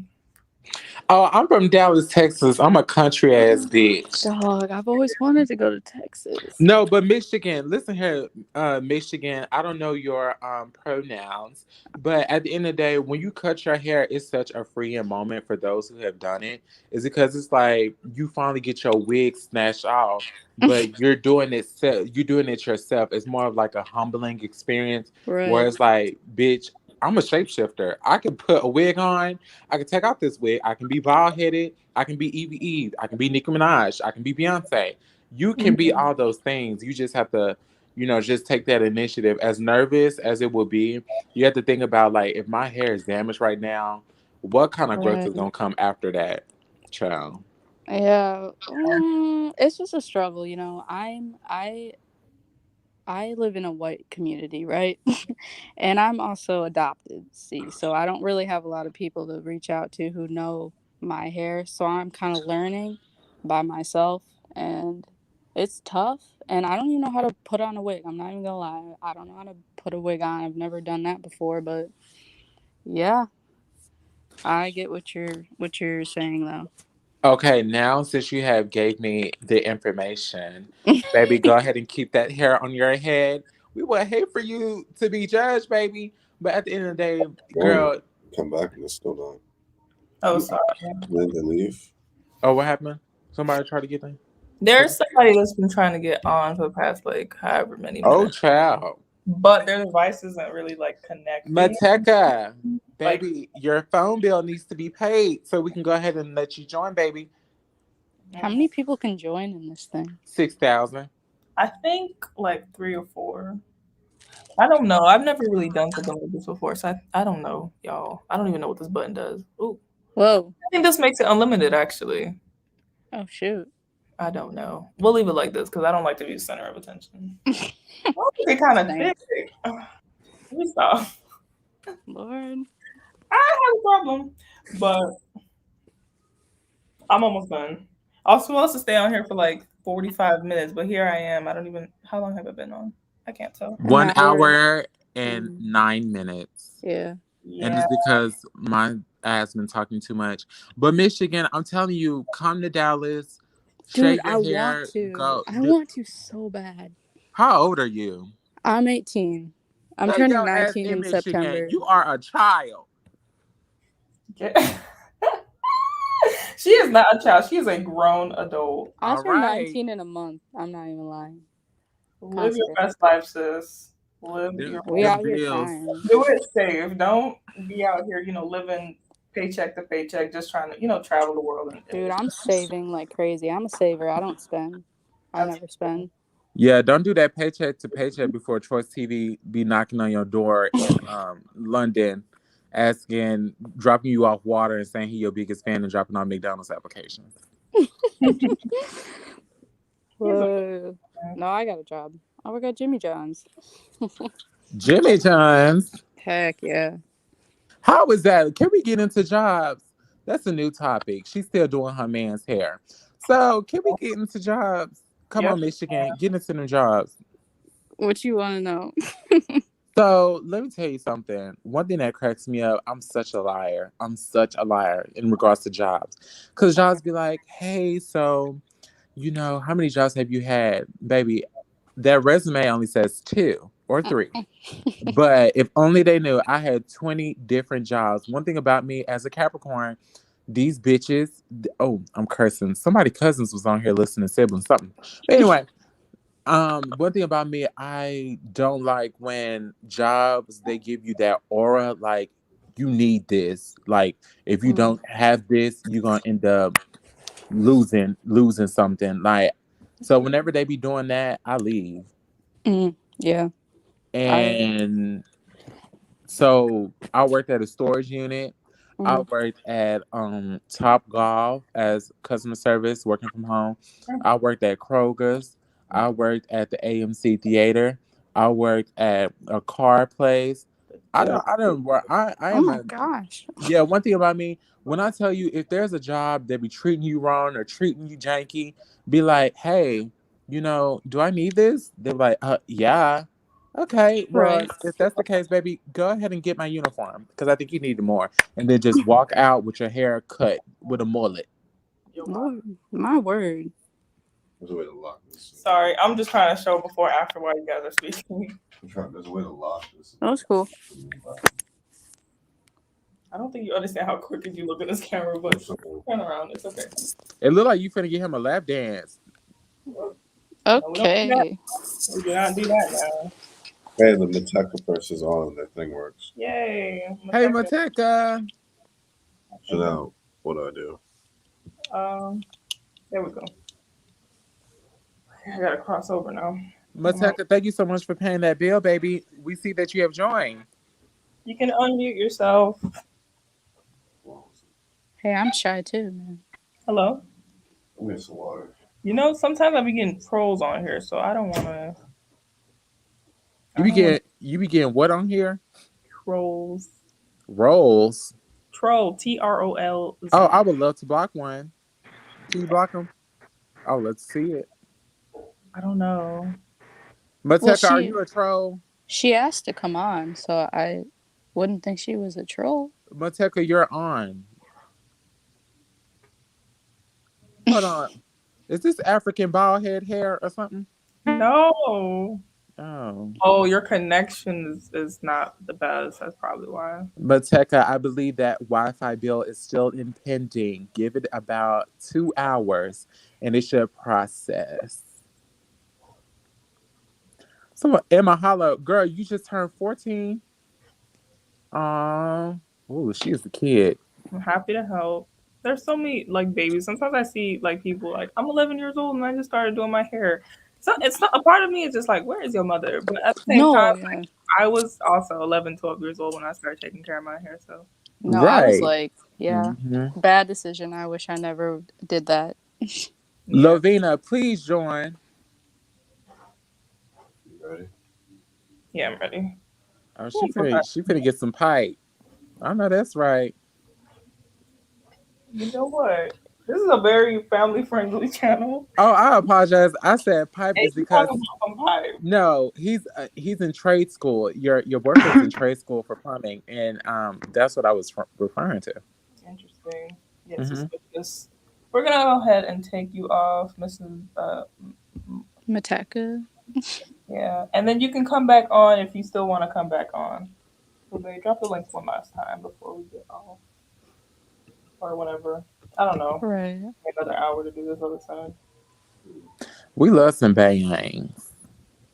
Oh, I'm from Dallas, Texas. I'm a country ass bitch. Dog, I've always wanted to go to Texas. No, but Michigan, listen here, Michigan, I don't know your pronouns, but at the end of the day, when you cut your hair, it's such a freeing moment for those who have done it. Is because it's like you finally get your wig snatched off, but you're doing it yourself. It's more of like a humbling experience where Right. it's like, bitch, I'm a shapeshifter. I can put a wig on. I can take off this wig. I can be bald headed. I can be Evie Eve. I can be Nicki Minaj. I can be Beyonce. You can be all those things. You just have to, just take that initiative. As nervous as it will be, you have to think about, like, if my hair is damaged right now, what kind of growth is going to come after that, child? Yeah. It's just a struggle, I live in a white community, right? And I'm also adopted, see. So I don't really have a lot of people to reach out to who know my hair. So I'm kind of learning by myself, and it's tough. And I don't even know how to put on a wig. I'm not even gonna lie. I don't know how to put a wig on. I've never done that before, but yeah, I get what you're saying though. Okay, now since you have gave me the information, baby, go ahead and keep that hair on your head. We would hate for you to be judged, baby. But at the end of the day, girl. Come back and it's still done. Oh, sorry. Then they leave. Oh, what happened? Somebody tried to get them? There's somebody that's been trying to get on for the past like however many Oh, minutes. child. But their device isn't really like connecting. Mateka, baby, your phone bill needs to be paid so we can go ahead and let you join, baby. How many people can join in this thing? 6,000. I think like 3 or 4. I don't know. I've never really done something like this before, so I don't know, y'all. I don't even know what this button does. Ooh. Whoa. I think this makes it unlimited, actually. Oh shoot. I don't know. We'll leave it like this because I don't like to be the center of attention. They kind of Same. thick. Let me stop. Lord. I have a problem, but I'm almost done. I was supposed to stay on here for like 45 minutes, but here I am. I don't even. How long have I been on? I can't tell. 1 An hour. hour and 9 minutes. Yeah. And Yeah. it's because my ass been talking too much. But Michigan, I'm telling you, come to Dallas, Dude, shave I your want hair, to. go. I want to so bad. How old are you? I'm 18. I'm Stay turning your ass 19 in in Michigan. September. You are a child. Yeah. She is not a child. She is a grown adult. I'll All turn right. 19 in a month. I'm not even lying. Live your Confident. best life, sis. Live your We Them out here bills. trying. do it safe. Don't be out here, living paycheck to paycheck, just trying to, travel the world and Dude, just I'm saving like crazy. I'm a saver. I don't spend. I'll that's never spend. Yeah, don't do that paycheck to paycheck before Choice TV be knocking on your door in London, asking, dropping you off water and saying he your biggest fan and dropping on McDonald's applications. he's a Whoa. No, I got a job. I work at Jimmy John's. Jimmy John's. Heck yeah. How is that? Can we get into jobs? That's a new topic. She's still doing her man's hair. So can we get into jobs? Come Yep. on, Michigan, get into the jobs. What you want to know? So let me tell you something. One thing that cracks me up, I'm such a liar. I'm such a liar in regards to jobs. Because jobs be like, hey, so, how many jobs have you had? Baby, that resume only says 2 or 3. But if only they knew I had 20 different jobs. One thing about me as a Capricorn, these bitches, oh, I'm cursing. Somebody cousins was on here listening, siblings, something. But anyway, one thing about me, I don't like when jobs they give you that aura like you need this. Like if you don't have this, you're gonna end up losing something. Like so whenever they be doing that, I leave. Yeah. And so I worked at a storage unit. I Mhm. worked at Top Golf as customer service, working from home. I worked at Kroger's. I worked at the AMC Theater. I worked at a car place. I don't work. I Oh am my a gosh. yeah. One thing about me, when I tell you if there's a job that be treating you wrong or treating you janky, be like, hey, do I need this? They're like, yeah. Okay, well, Right. if that's the case, baby, go ahead and get my uniform because I think you need more. And then just walk out with your hair cut with a mullet. Lord, my word. There's a way to lock this. Sorry, I'm just trying to show before after while you guys are speaking. There's a way to lock this. That was cool. I don't think you understand how crooked you look in this camera, but turn around. It's okay. It looked like you finna get him a lap dance. Okay. We do not do that now. Hey, the Mateka purse is on. That thing works. Yay. Hey, Mateka. So now, what do I do? There we go. I gotta cross over now. Mateka, thank you so much for paying that bill, baby. We see that you have joined. You can unmute yourself. Hey, I'm shy too, man. Hello. Let me get some water. Sometimes I be getting trolls on here, so I don't wanna. You be getting what on here? Trolls. Rolls. Troll. TROL. Oh, I would love to block one. Can you block them? Oh, let's see it. I don't know. Mateka, are you a troll? She asked to come on, so I wouldn't think she was a troll. Mateka, you're on. Hold on. Is this African bald head hair or something? No. Oh. Oh, your connection is not the best. That's probably why. Mateka, I believe that Wi-Fi bill is still impending. Give it about 2 hours and it should process. So Emma Hollow, girl, you just turned 14. Oh, she's a kid. I'm happy to help. There's so many babies. Sometimes I see people I'm 11 years old and I just started doing my hair. So it's not a part of me. It's just where is your mother? But at the same time, I was also 11, 12 years old when I started taking care of my hair. So no, right. I was like, yeah, bad decision. I wish I never did that. Lovina, please join. You ready? Yeah, I'm ready. Oh, she finna get some pipe. I know that's right. You know what? This is a very family-friendly channel. Oh, I apologize. I said pipe Hey, is you because talking about some pipe. no, he's in trade school. Your boyfriend's in trade school for plumbing, and that's what I was referring to. Interesting. Yet Hmm. suspicious. We're gonna go ahead and take you off, Mrs. Mateka. Yeah, and then you can come back on if you still want to come back on. So they drop the link one last time before we get off, or whatever. I don't know. Right. Another hour to do this other side. We love some bangs,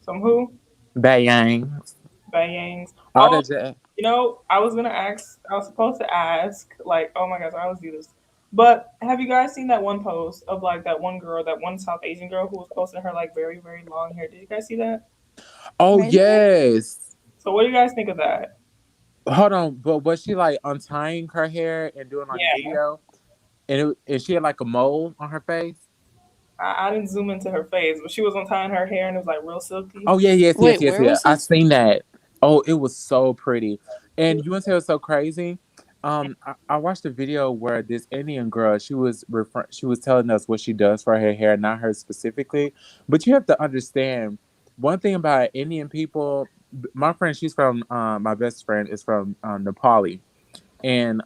Some who? bangs. Bangs. All Oh, that jazz. you know, I was gonna ask. I was supposed to ask. Like, oh my gosh, I always do this. But have you guys seen that one post of like that one girl, that one South Asian girl who was posting her like very very long hair? Did you guys see that? Oh Maybe. yes. So what do you guys think of that? Hold on, but was she like untying her hair and doing like a Yeah, video? And she had like a mole on her face. I didn't zoom into her face, but she was untying her hair and it was like real silky. Oh yeah, yes, yes, Wait, yes, where yeah. was I this? seen that. Oh, it was so pretty. And you want to say it was so crazy? I watched a video where this Indian girl, she was telling us what she does for her hair, not her specifically. But you have to understand one thing about Indian people. My friend, she's from my best friend is from Nepali, and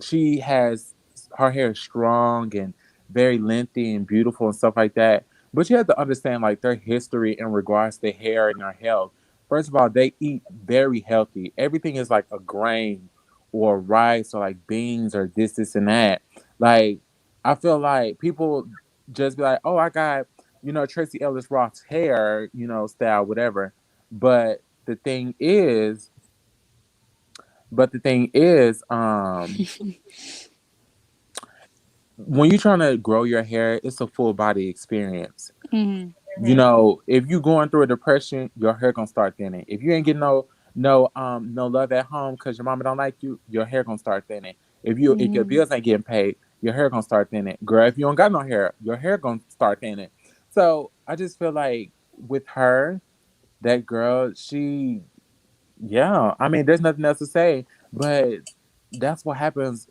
she has her hair is strong and very lengthy and beautiful and stuff like that. But you have to understand like their history in regards to hair and their health. First of all, they eat very healthy. Everything is like a grain or rice or like beans or this and that. Like I feel like people just be like, oh, I got Tracy Ellis Roth's hair, style, whatever. But the thing is, but the thing is, when you're trying to grow your hair, it's a full body experience. Mhm. If you going through a depression, your hair gonna start thinning. If you ain't getting no love at home because your mama don't like you, your hair gonna start thinning. If your bills ain't getting paid, your hair gonna start thinning. Girl, if you don't got no hair, your hair gonna start thinning. So I just feel like with her, that girl, yeah. I mean, there's nothing else to say, but that's what happens.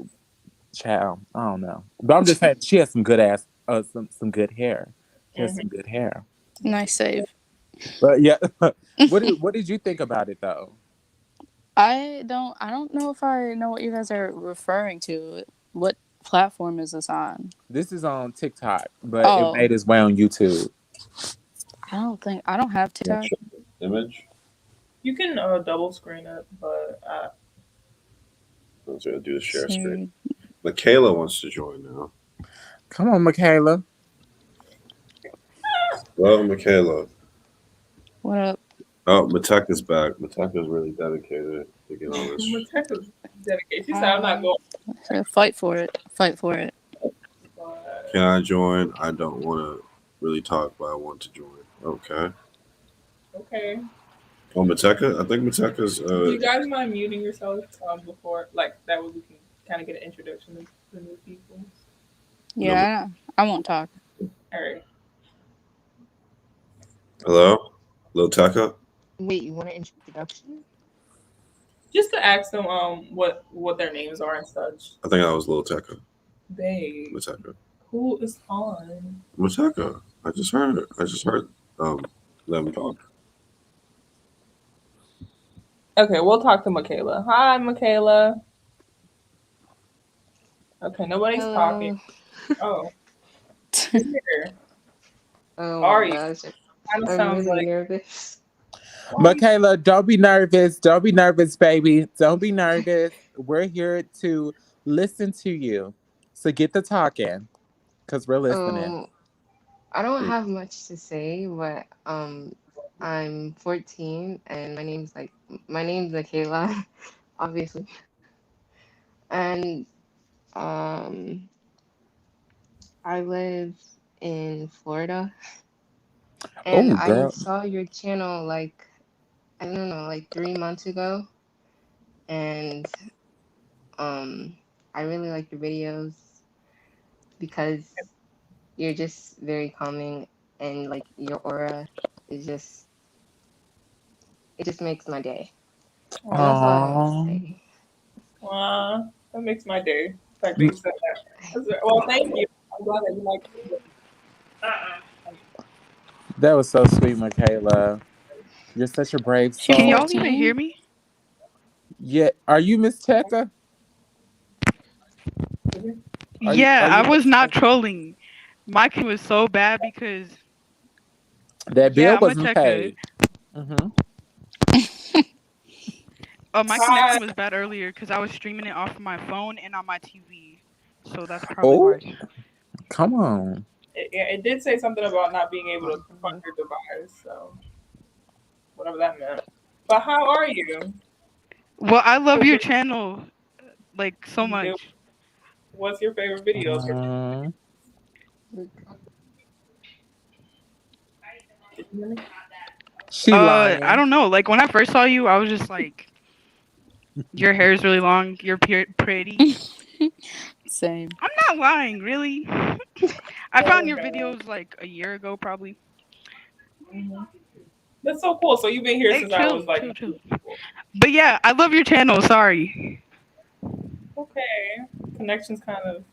Child, I don't know, but I'm just saying she has some good some good hair. She has some good hair. Nice save. But yeah, what did you think about it though? I don't know if I know what you guys are referring to. What platform is this on? This is on TikTok, but it Oh, made its way on YouTube. I don't have TikTok. Image. You can double screen it, but I was gonna do the share screen. See. Michaela wants to join now. Come on, Michaela. Well, Michaela. What up? Oh, Mateka's back. Mateka's really dedicated to get on this. Mateka's dedicated. She said, "I'm not going." Fight for it. Fight for it. Can I join? I don't want to really talk, but I want to join. Okay. Okay. Oh, Mateka? I think Mateka's. Do you guys mind muting yourself before, like that way we can kind of get an introduction to the new people? Yeah, I won't talk. All right. Hello? Lil Teka? Wait, you want an introduction? Just to ask them what their names are and such. I think I was Lil Teka. Babe, Mateka. who is on? Mateka. I just heard them talk. Okay, we'll talk to Michaela. Hi, Michaela. Okay, nobody's talking. Oh. Who's here? Oh Are my you? gosh, Kind of I'm sounds really like. nervous. Michaela, don't be nervous. Don't be nervous, baby. Don't be nervous. We're here to listen to you. So get the talking, because we're listening. I don't have much to say, but I'm 14 and my name's Michaela, obviously. And I live in Florida, and Oh, I girl. saw your channel like I don't know, like 3 months ago, and I really like your videos because you're just very calming, and like your aura is just it just makes my day. So that's all I want to Aww. say. That makes my day. The fact that you said that. Well, thank you. I'm glad that you like it. That was so sweet, Michaela. You're such a brave She's Can soul. y'all even 14. hear me? Yeah, are you Miss Tekka? Are Yeah, you I was Miss not Tekka? trolling. My connection was so bad because That yeah, bill I'm a wasn't techer. paid. Mm-hmm. My Hi. connection was bad earlier because I was streaming it off of my phone and on my TV. So that's probably Oh, why. come on. It did say something about not being able to fund your device, so whatever that meant. But how are you? Well, I love your channel like so You do. much. What's your favorite videos? Mm, she I lying. don't know. Like when I first saw you, I was just like, your hair is really long. You're pretty. Same. I'm not lying, really. I found Oh, your God. videos like a year ago, probably. Mhm. That's so cool. So you've been here Hey, since I was chill, like, chill, chill. But yeah, I love your channel. Sorry. okay, connection's kind of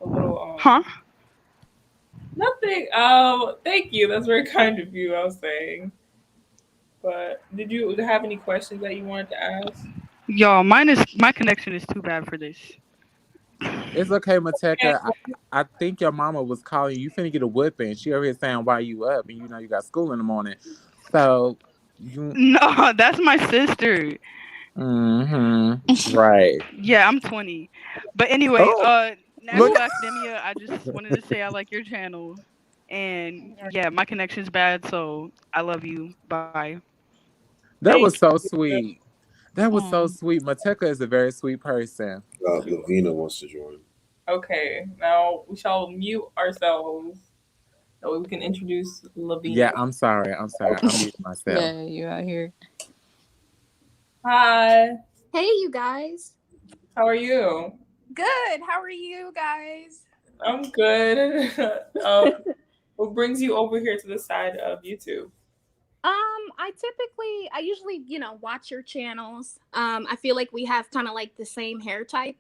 a little Huh? nothing. Thank you. That's very kind of you. I was saying, but did you have any questions that you wanted to ask? Y'all, my connection is too bad for this. It's okay, Okay. Mateka. I think your mama was calling you. You finna get a whipping. She over here saying why you up, and you know you got school in the morning. So you, No, that's my sister. right. Yeah, I'm 20. But anyway, Oh, look. National Academia, I just wanted to say I like your channel. And yeah, my connection's bad, so I love you. Bye. That Thank was so you. sweet. That was so Um, sweet. Mateka is a very sweet person. Lavina wants to join. Okay, now we shall mute ourselves so we can introduce Yeah, Lavina. I'm sorry. I'm sorry. I'm muting myself. Yeah, you out here. Hi, Hey, you guys. how are you? Good. How are you guys? I'm good. What brings you over here to the side of YouTube? I usually, watch your channels. I feel like we have kind of like the same hair type.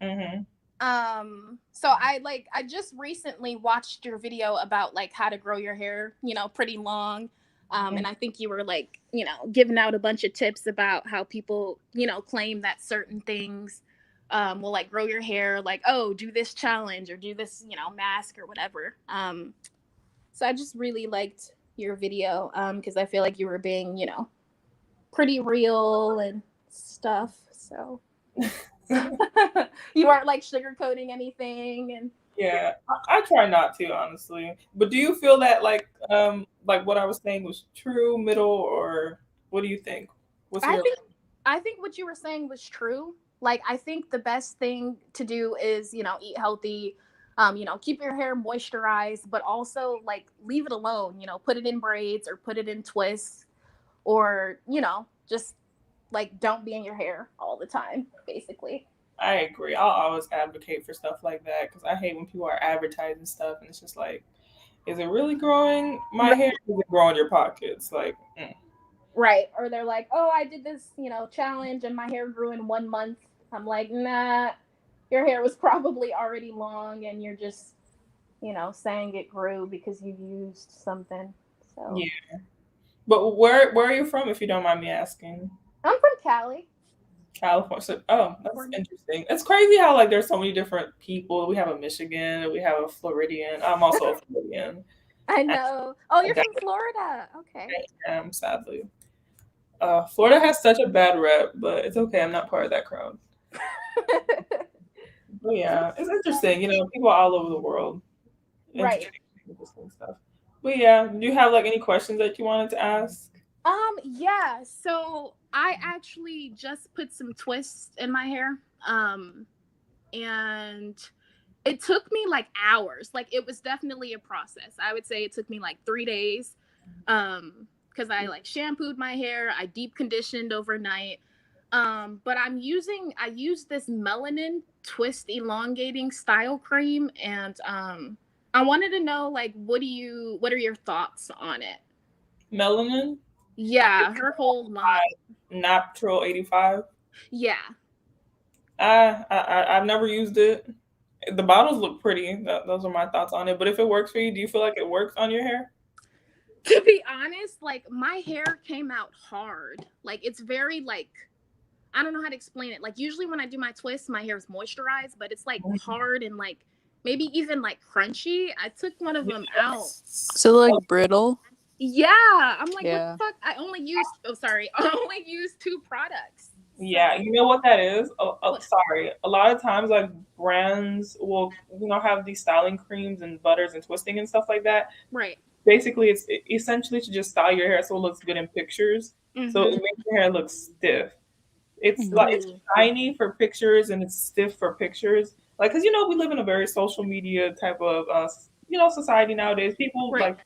Mm-hmm. So I just recently watched your video about like how to grow your hair, pretty long. And I think you were like, giving out a bunch of tips about how people, claim that certain things will like grow your hair, like, oh, do this challenge or do this, mask or whatever. So I just really liked your video because I feel like you were being, pretty real and stuff. So you weren't like sugarcoating anything and Yeah, I try not to, honestly. But do you feel that like what I was saying was true, middle, or what do you think? What's I your think I think what you were saying was true. Like I think the best thing to do is, eat healthy, keep your hair moisturized, but also like leave it alone, put it in braids or put it in twists or, just like don't be in your hair all the time, basically. I agree. I'll always advocate for stuff like that because I hate when people are advertising stuff and it's just like, is it really growing my hair? Or is it growing your pockets? Like, Right. Or they're like, oh, I did this, challenge and my hair grew in 1 month. I'm like, nah, your hair was probably already long and you're just, saying it grew because you used something. So yeah. But where are you from, if you don't mind me asking? I'm from Cali. California. So, oh, that's interesting. It's crazy how like there's so many different people. We have a Michigan, we have a Floridian. I'm also a Floridian. I And know. Oh, you're that from Florida. Okay. I am sadly. Florida has such a bad rep, but it's okay. I'm not part of that crowd. But yeah, it's interesting. People all over the world. Right. Interesting stuff. But yeah, do you have like any questions that you wanted to ask? Yeah. So I actually just put some twists in my hair. And it took me like hours. Like it was definitely a process. I would say it took me like 3 days. Because I like shampooed my hair, I deep conditioned overnight. But I use this melanin twist elongating style cream, and I wanted to know like what are your thoughts on it? Melanin? Yeah, her whole line. Natural 85. Yeah. I've never used it. The bottles look pretty. Those are my thoughts on it. But if it works for you, do you feel like it works on your hair? To be honest, like my hair came out hard. Like it's very like I don't know how to explain it. Like usually when I do my twists, my hair is moisturized, but it's like hard and like maybe even like crunchy. I took one of them out. So like brittle. Yeah, I'm like, Yeah. what the fuck? I only used. Oh, sorry, I only used 2 products. Yeah, you know what that is? Sorry. A lot of times, like brands will, have these styling creams and butters and twisting and stuff like that. Right. Basically, it's essentially to just style your hair so it looks good in pictures. So it Mhm. makes your hair look stiff. It's Mhm. like it's shiny for pictures and it's stiff for pictures. Like, because we live in a very social media type of society nowadays. People Right. like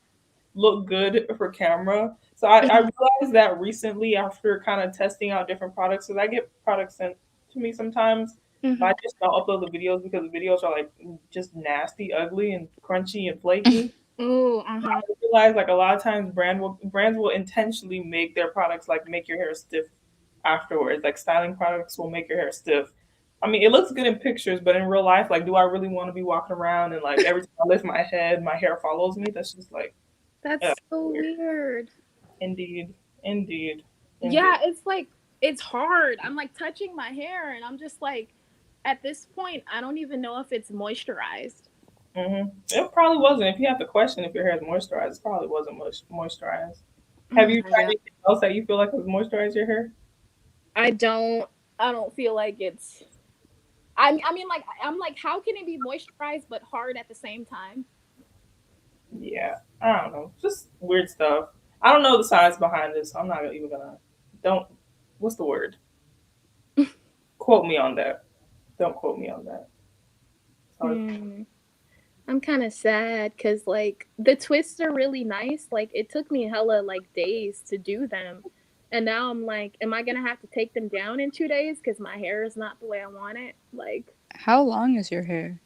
look good for camera. So I realized that recently after kind of testing out different products, because I get products sent to me sometimes, but I just don't upload the videos because the videos are like just nasty, ugly, and crunchy and flaky. Ooh, I realize like a lot of times brands will intentionally make their products like make your hair stiff afterwards. Like styling products will make your hair stiff. I mean, it looks good in pictures, but in real life, like, do I really want to be walking around and like every time I lift my head, my hair follows me? That's just like, That's so weird. Indeed. Indeed. Yeah, it's like it's hard. I'm like touching my hair, and I'm just like, at this point, I don't even know if it's moisturized. It probably wasn't. If you have to question if your hair is moisturized, it probably wasn't moisturized. Oh Have you my tried God. anything else that you feel like has moisturized your hair? I don't feel like it's. I mean, like I'm like, how can it be moisturized but hard at the same time? Yeah, I don't know. Just weird stuff. I don't know the science behind this, so I'm not even gonna. Don't. What's the word? Quote me on that. Don't quote me on that. Sorry. I'm kind of sad because like the twists are really nice. Like it took me hella like days to do them, and now I'm like, am I gonna have to take them down in 2 days because my hair is not the way I want it? Like, How long is your hair?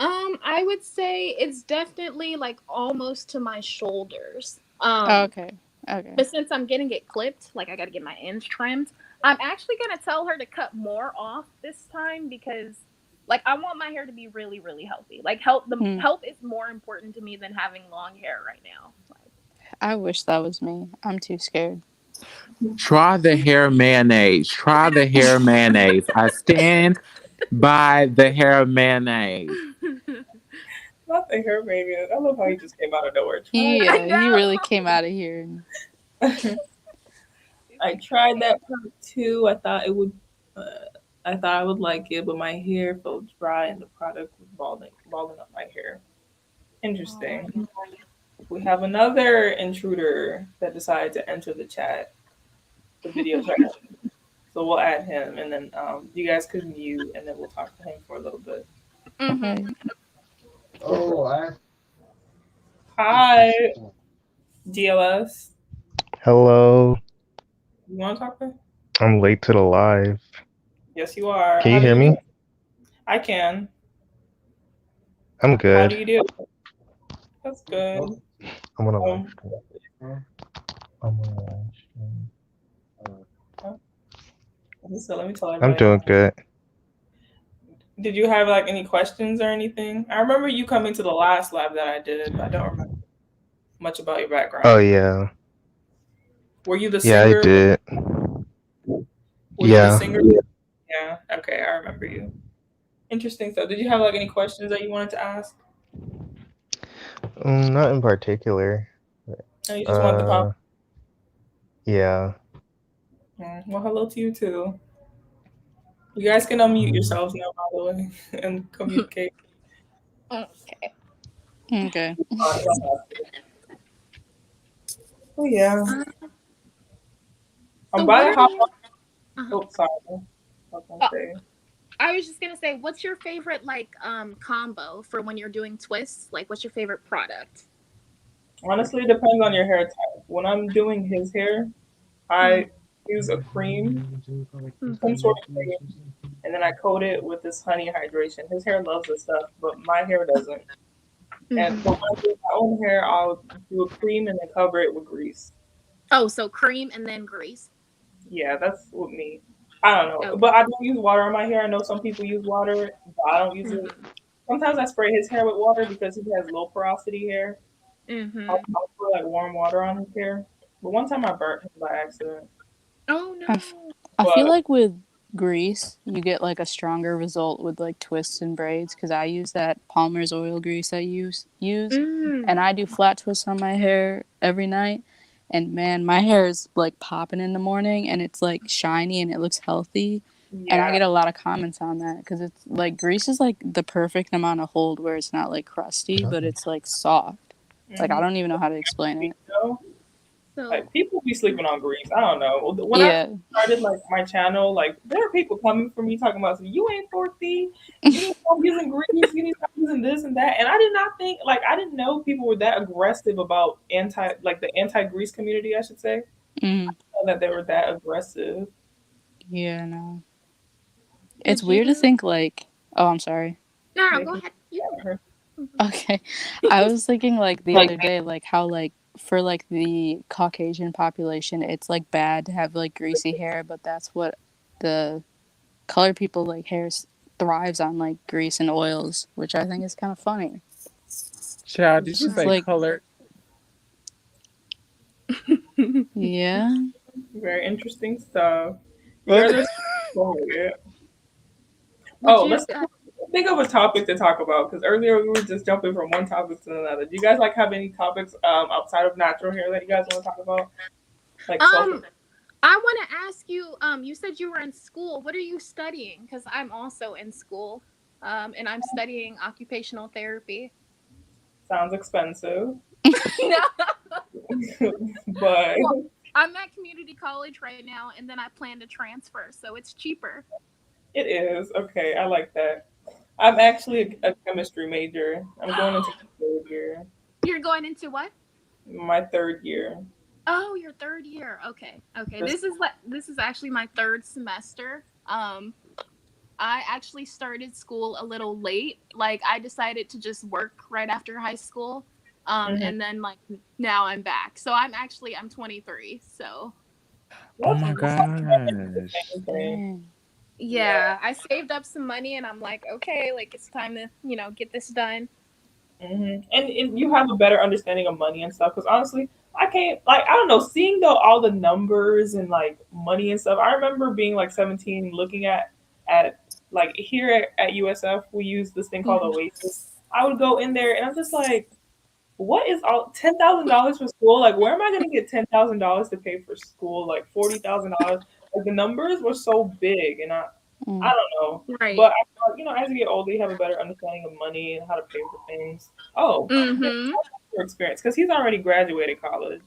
I would say it's definitely like almost to my shoulders. Okay. Okay. But since I'm getting it clipped, like I gotta get my ends trimmed. I'm actually gonna tell her to cut more off this time because like I want my hair to be really, really healthy. Like health is more important to me than having long hair right now. I wish that was me. I'm too scared. Try the hair mayonnaise. Try the hair mayonnaise. I stand by the hair mayonnaise. Not the hair baby. I love how he just came out of nowhere. He really came out of here. I tried that part too. I thought it would. I thought I would like it, but my hair felt dry and the product was balling up my hair. Interesting. We have another intruder that decided to enter the chat, the video chat. So we'll add him, and then you guys could mute, and then we'll talk to him for a little bit. Okay. Hi, DLS. Hello. You want to talk to him? I'm late to the live. Yes, you are. Can you hear me? I can. I'm good. How do you do? That's good. I'm gonna live stream. So let me tell everybody. I'm doing good. Did you have like any questions or anything? I remember you coming to the last live that I did, but I don't remember much about your background. Oh yeah. Were you the Yeah, singer? I did. Were you the singer? Yeah. Okay, I remember you. Interesting. So, did you have like any questions that you wanted to ask? Not in particular. No, you just wanted to pop. Yeah. Well, hello to you too. You guys can unmute yourselves now, by the way, and communicate. Okay. Okay. Oh yeah. I'm So about to what hop are on. Oh, sorry. I was just gonna say, what's your favorite like combo for when you're doing twists? Like, what's your favorite product? Honestly, it depends on your hair type. When I'm doing his hair, I use a cream, some sort of cream, and then I coat it with this honey hydration. His hair loves this stuff, but my hair doesn't. And for when I do my own hair, I'll do a cream and then cover it with grease. Oh, so cream and then grease. Yeah, that's with me. I don't know, but I don't use water on my hair. I know some people use water, but I don't use it. sometimes I spray his hair with water because he has low porosity hair. I'll Mm-hmm. put like warm water on his hair. But one time I burnt him by accident. Oh I, f- no. I feel But like with grease, you get like a stronger result with like twists and braids because I use that Palmer's oil grease I use, and Mm. I do flat twists on my hair every night. And man, my hair is like popping in the morning, and it's like shiny and it looks healthy. And I yeah. get a lot of comments on that because it's like grease is like the perfect amount of hold where it's not like crusty, but it's like soft. Like I hmm don't even know how to explain it. So Like people be sleeping on grease. I don't know. When I Yeah. started like my channel, like there are people coming for me talking about you ain't 40, you need to stop using grease, you need to stop using this and that. And I did not think like I didn't know people were that aggressive about the anti grease community, I should say. Mm, That they were that aggressive. yeah. No. It's would weird to you? think like. Oh, I'm sorry. No, no, They go hate ahead. You. her. Okay. I was thinking like the other day, like how like for like the Caucasian population, it's like bad to have like greasy hair, but that's what the colored people like thrives on like grease and oils, which I think is kind of funny. Child, did you It's say like, color? yeah. Very interesting stuff. You What? guys are so quiet. Would Oh, you? let's think of a topic to talk about because earlier we were just jumping from one topic to another. Do you guys like have any topics outside of natural hair that you guys want to talk about? Like social. Um, I want to ask you. You said you were in school. What are you studying? Because I'm also in school. And I'm studying occupational therapy. Sounds expensive. No. But Well, I'm at community college right now, and then I plan to transfer, so it's cheaper. it is. Okay, I like that. I'm actually a chemistry major. I'm going into my third year. You're going into what? My third year. Oh, your third year. Okay. Okay. This is actually my third semester. I actually started school a little late. Like I decided to just work right after high school. Mhm. And then like now I'm back. So I'm 23. So Oh That's my gosh. amazing. Dang. Yeah. yeah, I saved up some money and I'm like, okay, like it's time to, get this done. And you have a better understanding of money and stuff because honestly I can't like I don't know seeing all the numbers and like money and stuff. I remember being like 17 looking at like here at USF we use this thing called Mhm. Oasis. I would go in there and I'm just like what is all $10,000 for school? Like, where am I going to get $10,000 to pay for school? Like $40,000. Like the numbers were so big, and I Mm. don't know. Right. But I thought, as you get older, you have a better understanding of money and how to pay for things. Oh, yeah, Mm-hmm. your experience because he's already graduated college.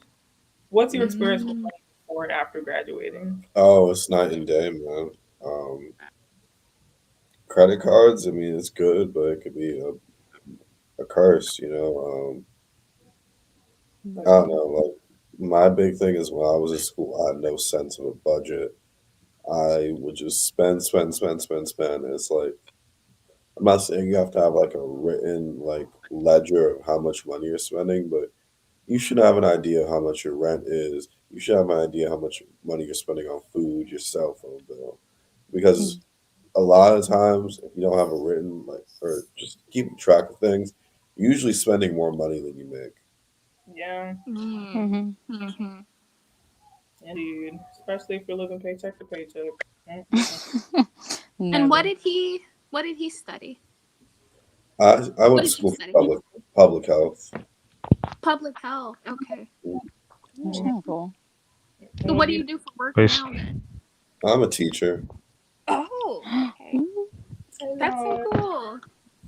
What's your experience with Mm. money before and after graduating? Oh, it's night and day, man. Um, Credit cards, I mean, it's good, but it could be a curse, you know. I Like, don't know. Like, my big thing is when I was in school, I had no sense of a budget. I would just spend, spend, spend, spend, spend. It's like, I'm not saying you have to have like a written like ledger of how much money you're spending, but you should have an idea of how much your rent is. You should have an idea how much money you're spending on food, your cell phone bill. Because Mm. a lot of times, if you don't have a written like or just keeping track of things, you're usually spending more money than you make. yeah, Mm. Mhm. Mm-hmm. indeed. Especially if you're living paycheck to paycheck. Mm-mm-mm. And Never. what did he study? I What went to did you school for study? public health. Public health. Okay. That's Mm. kind of cool. So what do You you do for work Wait, now then? I'm a teacher. Oh, okay. Ooh. That's so cool.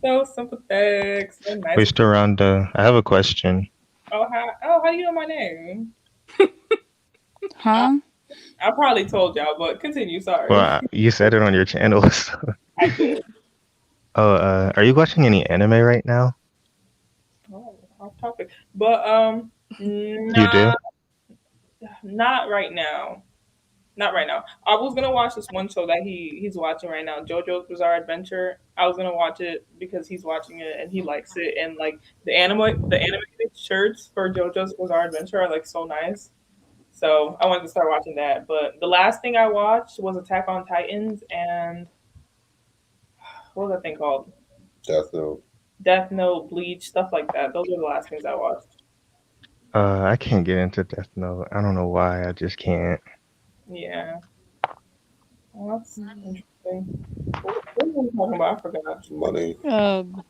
so sympathetic, so nice. wait, around. I have a question. How do you know my name? I, Huh? I probably told y'all, but continue. Well, Sorry, you said it on your channel. So. I did. Oh, are you watching any anime right now? Oh, off topic, but You do? not not right now. Not right now. I was gonna watch this one show that he's watching right now, JoJo's Bizarre Adventure. I was gonna watch it because he's watching it and he likes it, and like the animated shirts for JoJo's Bizarre Adventure are like so nice. So I wanted to start watching that. But the last thing I watched was Attack on Titans and what was that thing called? Death Note. Death Note, Bleach, stuff like that. Those are the last things I watched. I can't get into Death Note. I don't know why. I just can't. Yeah. Well, that's interesting. What were we talking about? I forgot. Money.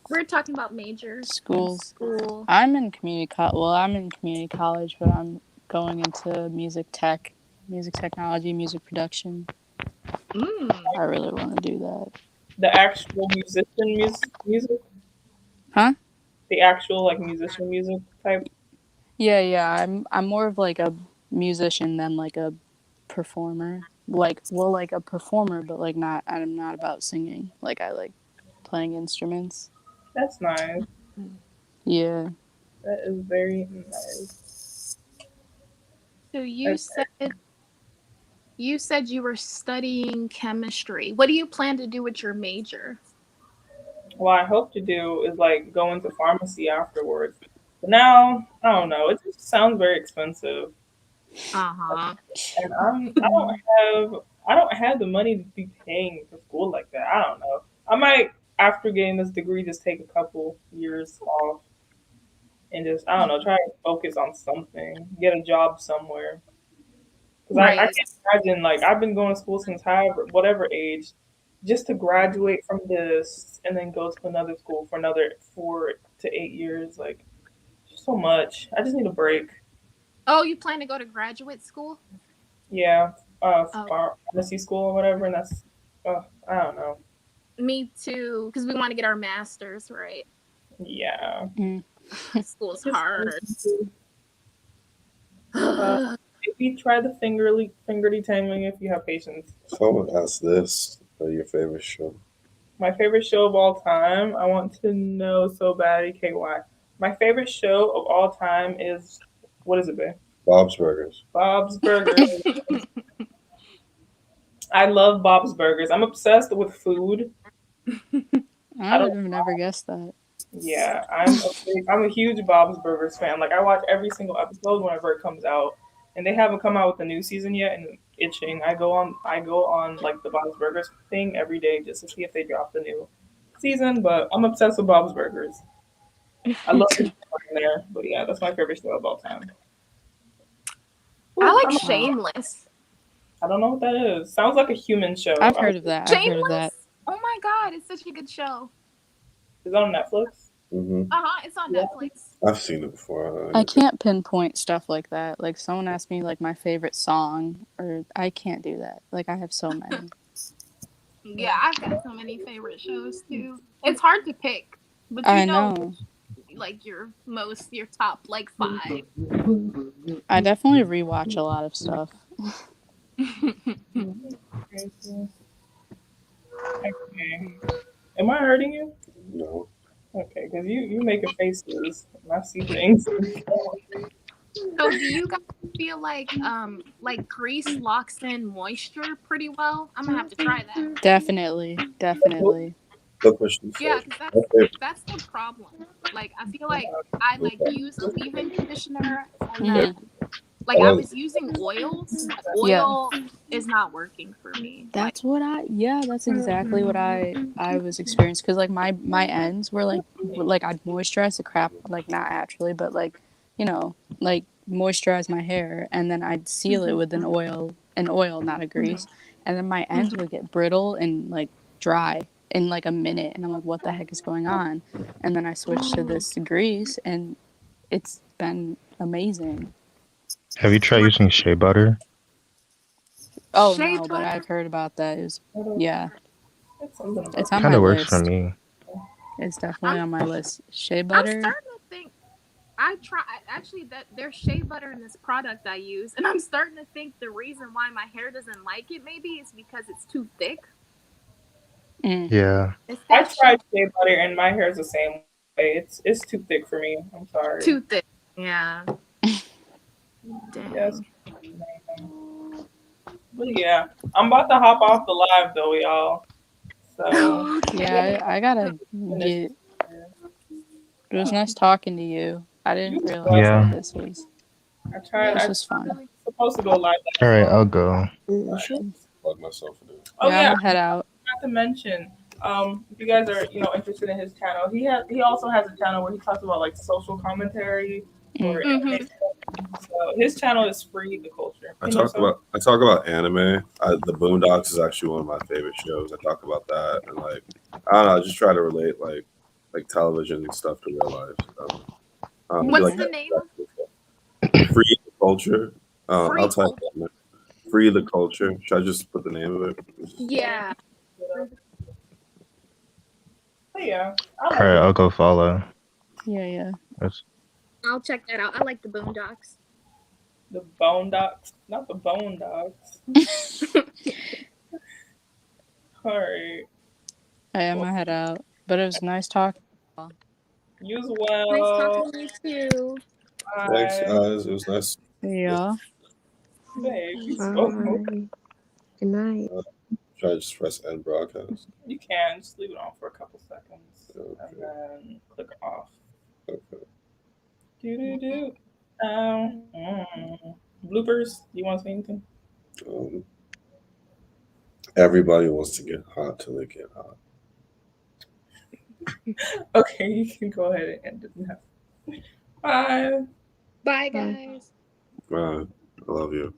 We're talking about majors. Schools. School. I'm in community college, but I'm going into music technology, music production. I really want to do that. The actual music? Huh? The actual like musician music type? Yeah. I'm more of like a musician than like a performer. Like a performer, but like not. I'm not about singing. Like I like playing instruments. That's nice. Yeah. That is very nice. So you said you were studying chemistry. What do you plan to do with your major? What I hope to do is like go into pharmacy afterwards. But now, I don't know. It just sounds very expensive. Uh-huh. And I don't have the money to be paying for school like that. I don't know. I might after getting this degree just take a couple years off and just I don't know, try to focus on something, get a job somewhere. Because I Right. can't imagine like I've been going to school since whatever age, just to graduate from this and then go to another school for another 4 to 8 years. Like just so much. I just need a break. Oh, you plan to go to graduate school? Yeah, Oh, pharmacy school or whatever, and that's I don't know. me too, because we want to get our masters, right? Yeah. School's Just hard. maybe try the fingerly tangling if you have patience. Someone asked this. Your favorite show? My favorite show of all time. I want to know so bad, KY. My favorite show of all time is what is it, babe? Bob's Burgers. Bob's Burgers. I love Bob's Burgers. I'm obsessed with food. I would have never guessed that. Yeah, I'm a huge Bob's Burgers fan. Like I watch every single episode whenever it comes out, and they haven't come out with the new season yet. And itching, I go on like the Bob's Burgers thing every day just to see if they drop the new season. But I'm obsessed with Bob's Burgers. I love the in there. But yeah, that's my favorite show of all time. I Ooh, like Shameless. I don't know what that is. Sounds like a human show. I've heard of that. Shameless? Oh my god, it's such a good show. Is it on Netflix? Mm-hmm. It's on Netflix. I've seen it before. I can't pinpoint stuff like that. Like someone asked me like my favorite song, or I can't do that. Like I have so many. Yeah, I've got so many favorite shows too. It's hard to pick, but I know. Like your top like 5. I definitely rewatch a lot of stuff. Okay. Am I hurting you? No. Okay, because you making faces and I see things. So do you guys feel like grease locks in moisture pretty well? I'm gonna have to try that. Definitely. Good question. Yeah, because that's the problem. Like I feel like I use a leave-in conditioner and then I was using oils. Oil is not working for me. That's that's exactly what I was experiencing. Because like my ends were like I'd moisturize the crap, like not naturally, but like, you know, like moisturize my hair and then I'd seal it with an oil, not a grease. And then my ends would get brittle and like dry in like a minute. And I'm like, what the heck is going on? And then I switched to this grease and it's been amazing. Have you tried using shea butter? Oh no, but I've heard about that. It's on Kind my of works list. for me. It's definitely on my list. Shea butter. I'm starting to think. That there's shea butter in this product I use, and I'm starting to think the reason why my hair doesn't like it maybe is because it's too thick. Yeah. I tried shea butter and my hair is the same way. It's too thick for me. I'm sorry. Too thick. Yeah. Dang. Yes. But yeah, I'm about to hop off the live though, y'all. So yeah, I gotta get. It was nice talking to you. I didn't realize that this was. This was fun. I'm supposed to go live. All right, I'll go. I should plug myself in. Oh yeah, head out. Not to mention, If you guys are interested in his channel, he also has a channel where he talks about like social commentary or anime. So his channel is FreeTheCulture. I talk about anime. The Boondocks is actually one of my favorite shows. I talk about that and like I don't know. I just try to relate like television stuff to real life. So, What's the name? Free the Culture. I'll type Culture. it. Free the Culture. Should I just put the name of it? Yeah. Yeah. All right, I'll go follow. Yeah. I'll check that out. I like the Boondocks. The Bone Dogs, not the Bone Dogs. All right. I am gonna head out, but it was nice talking. You as well. Nice talking to you too. Bye. Thanks, guys. It was nice. Yeah. Babe, you Bye. spoke. Good night. Should I just press end broadcast? You can just leave it on for a couple seconds Okay. and then click off. Okay. Do. Bloopers. You want to say anything? Everybody wants to get hot till they get hot. Okay, you can go ahead and end it now. Bye. Bye, guys. I love you.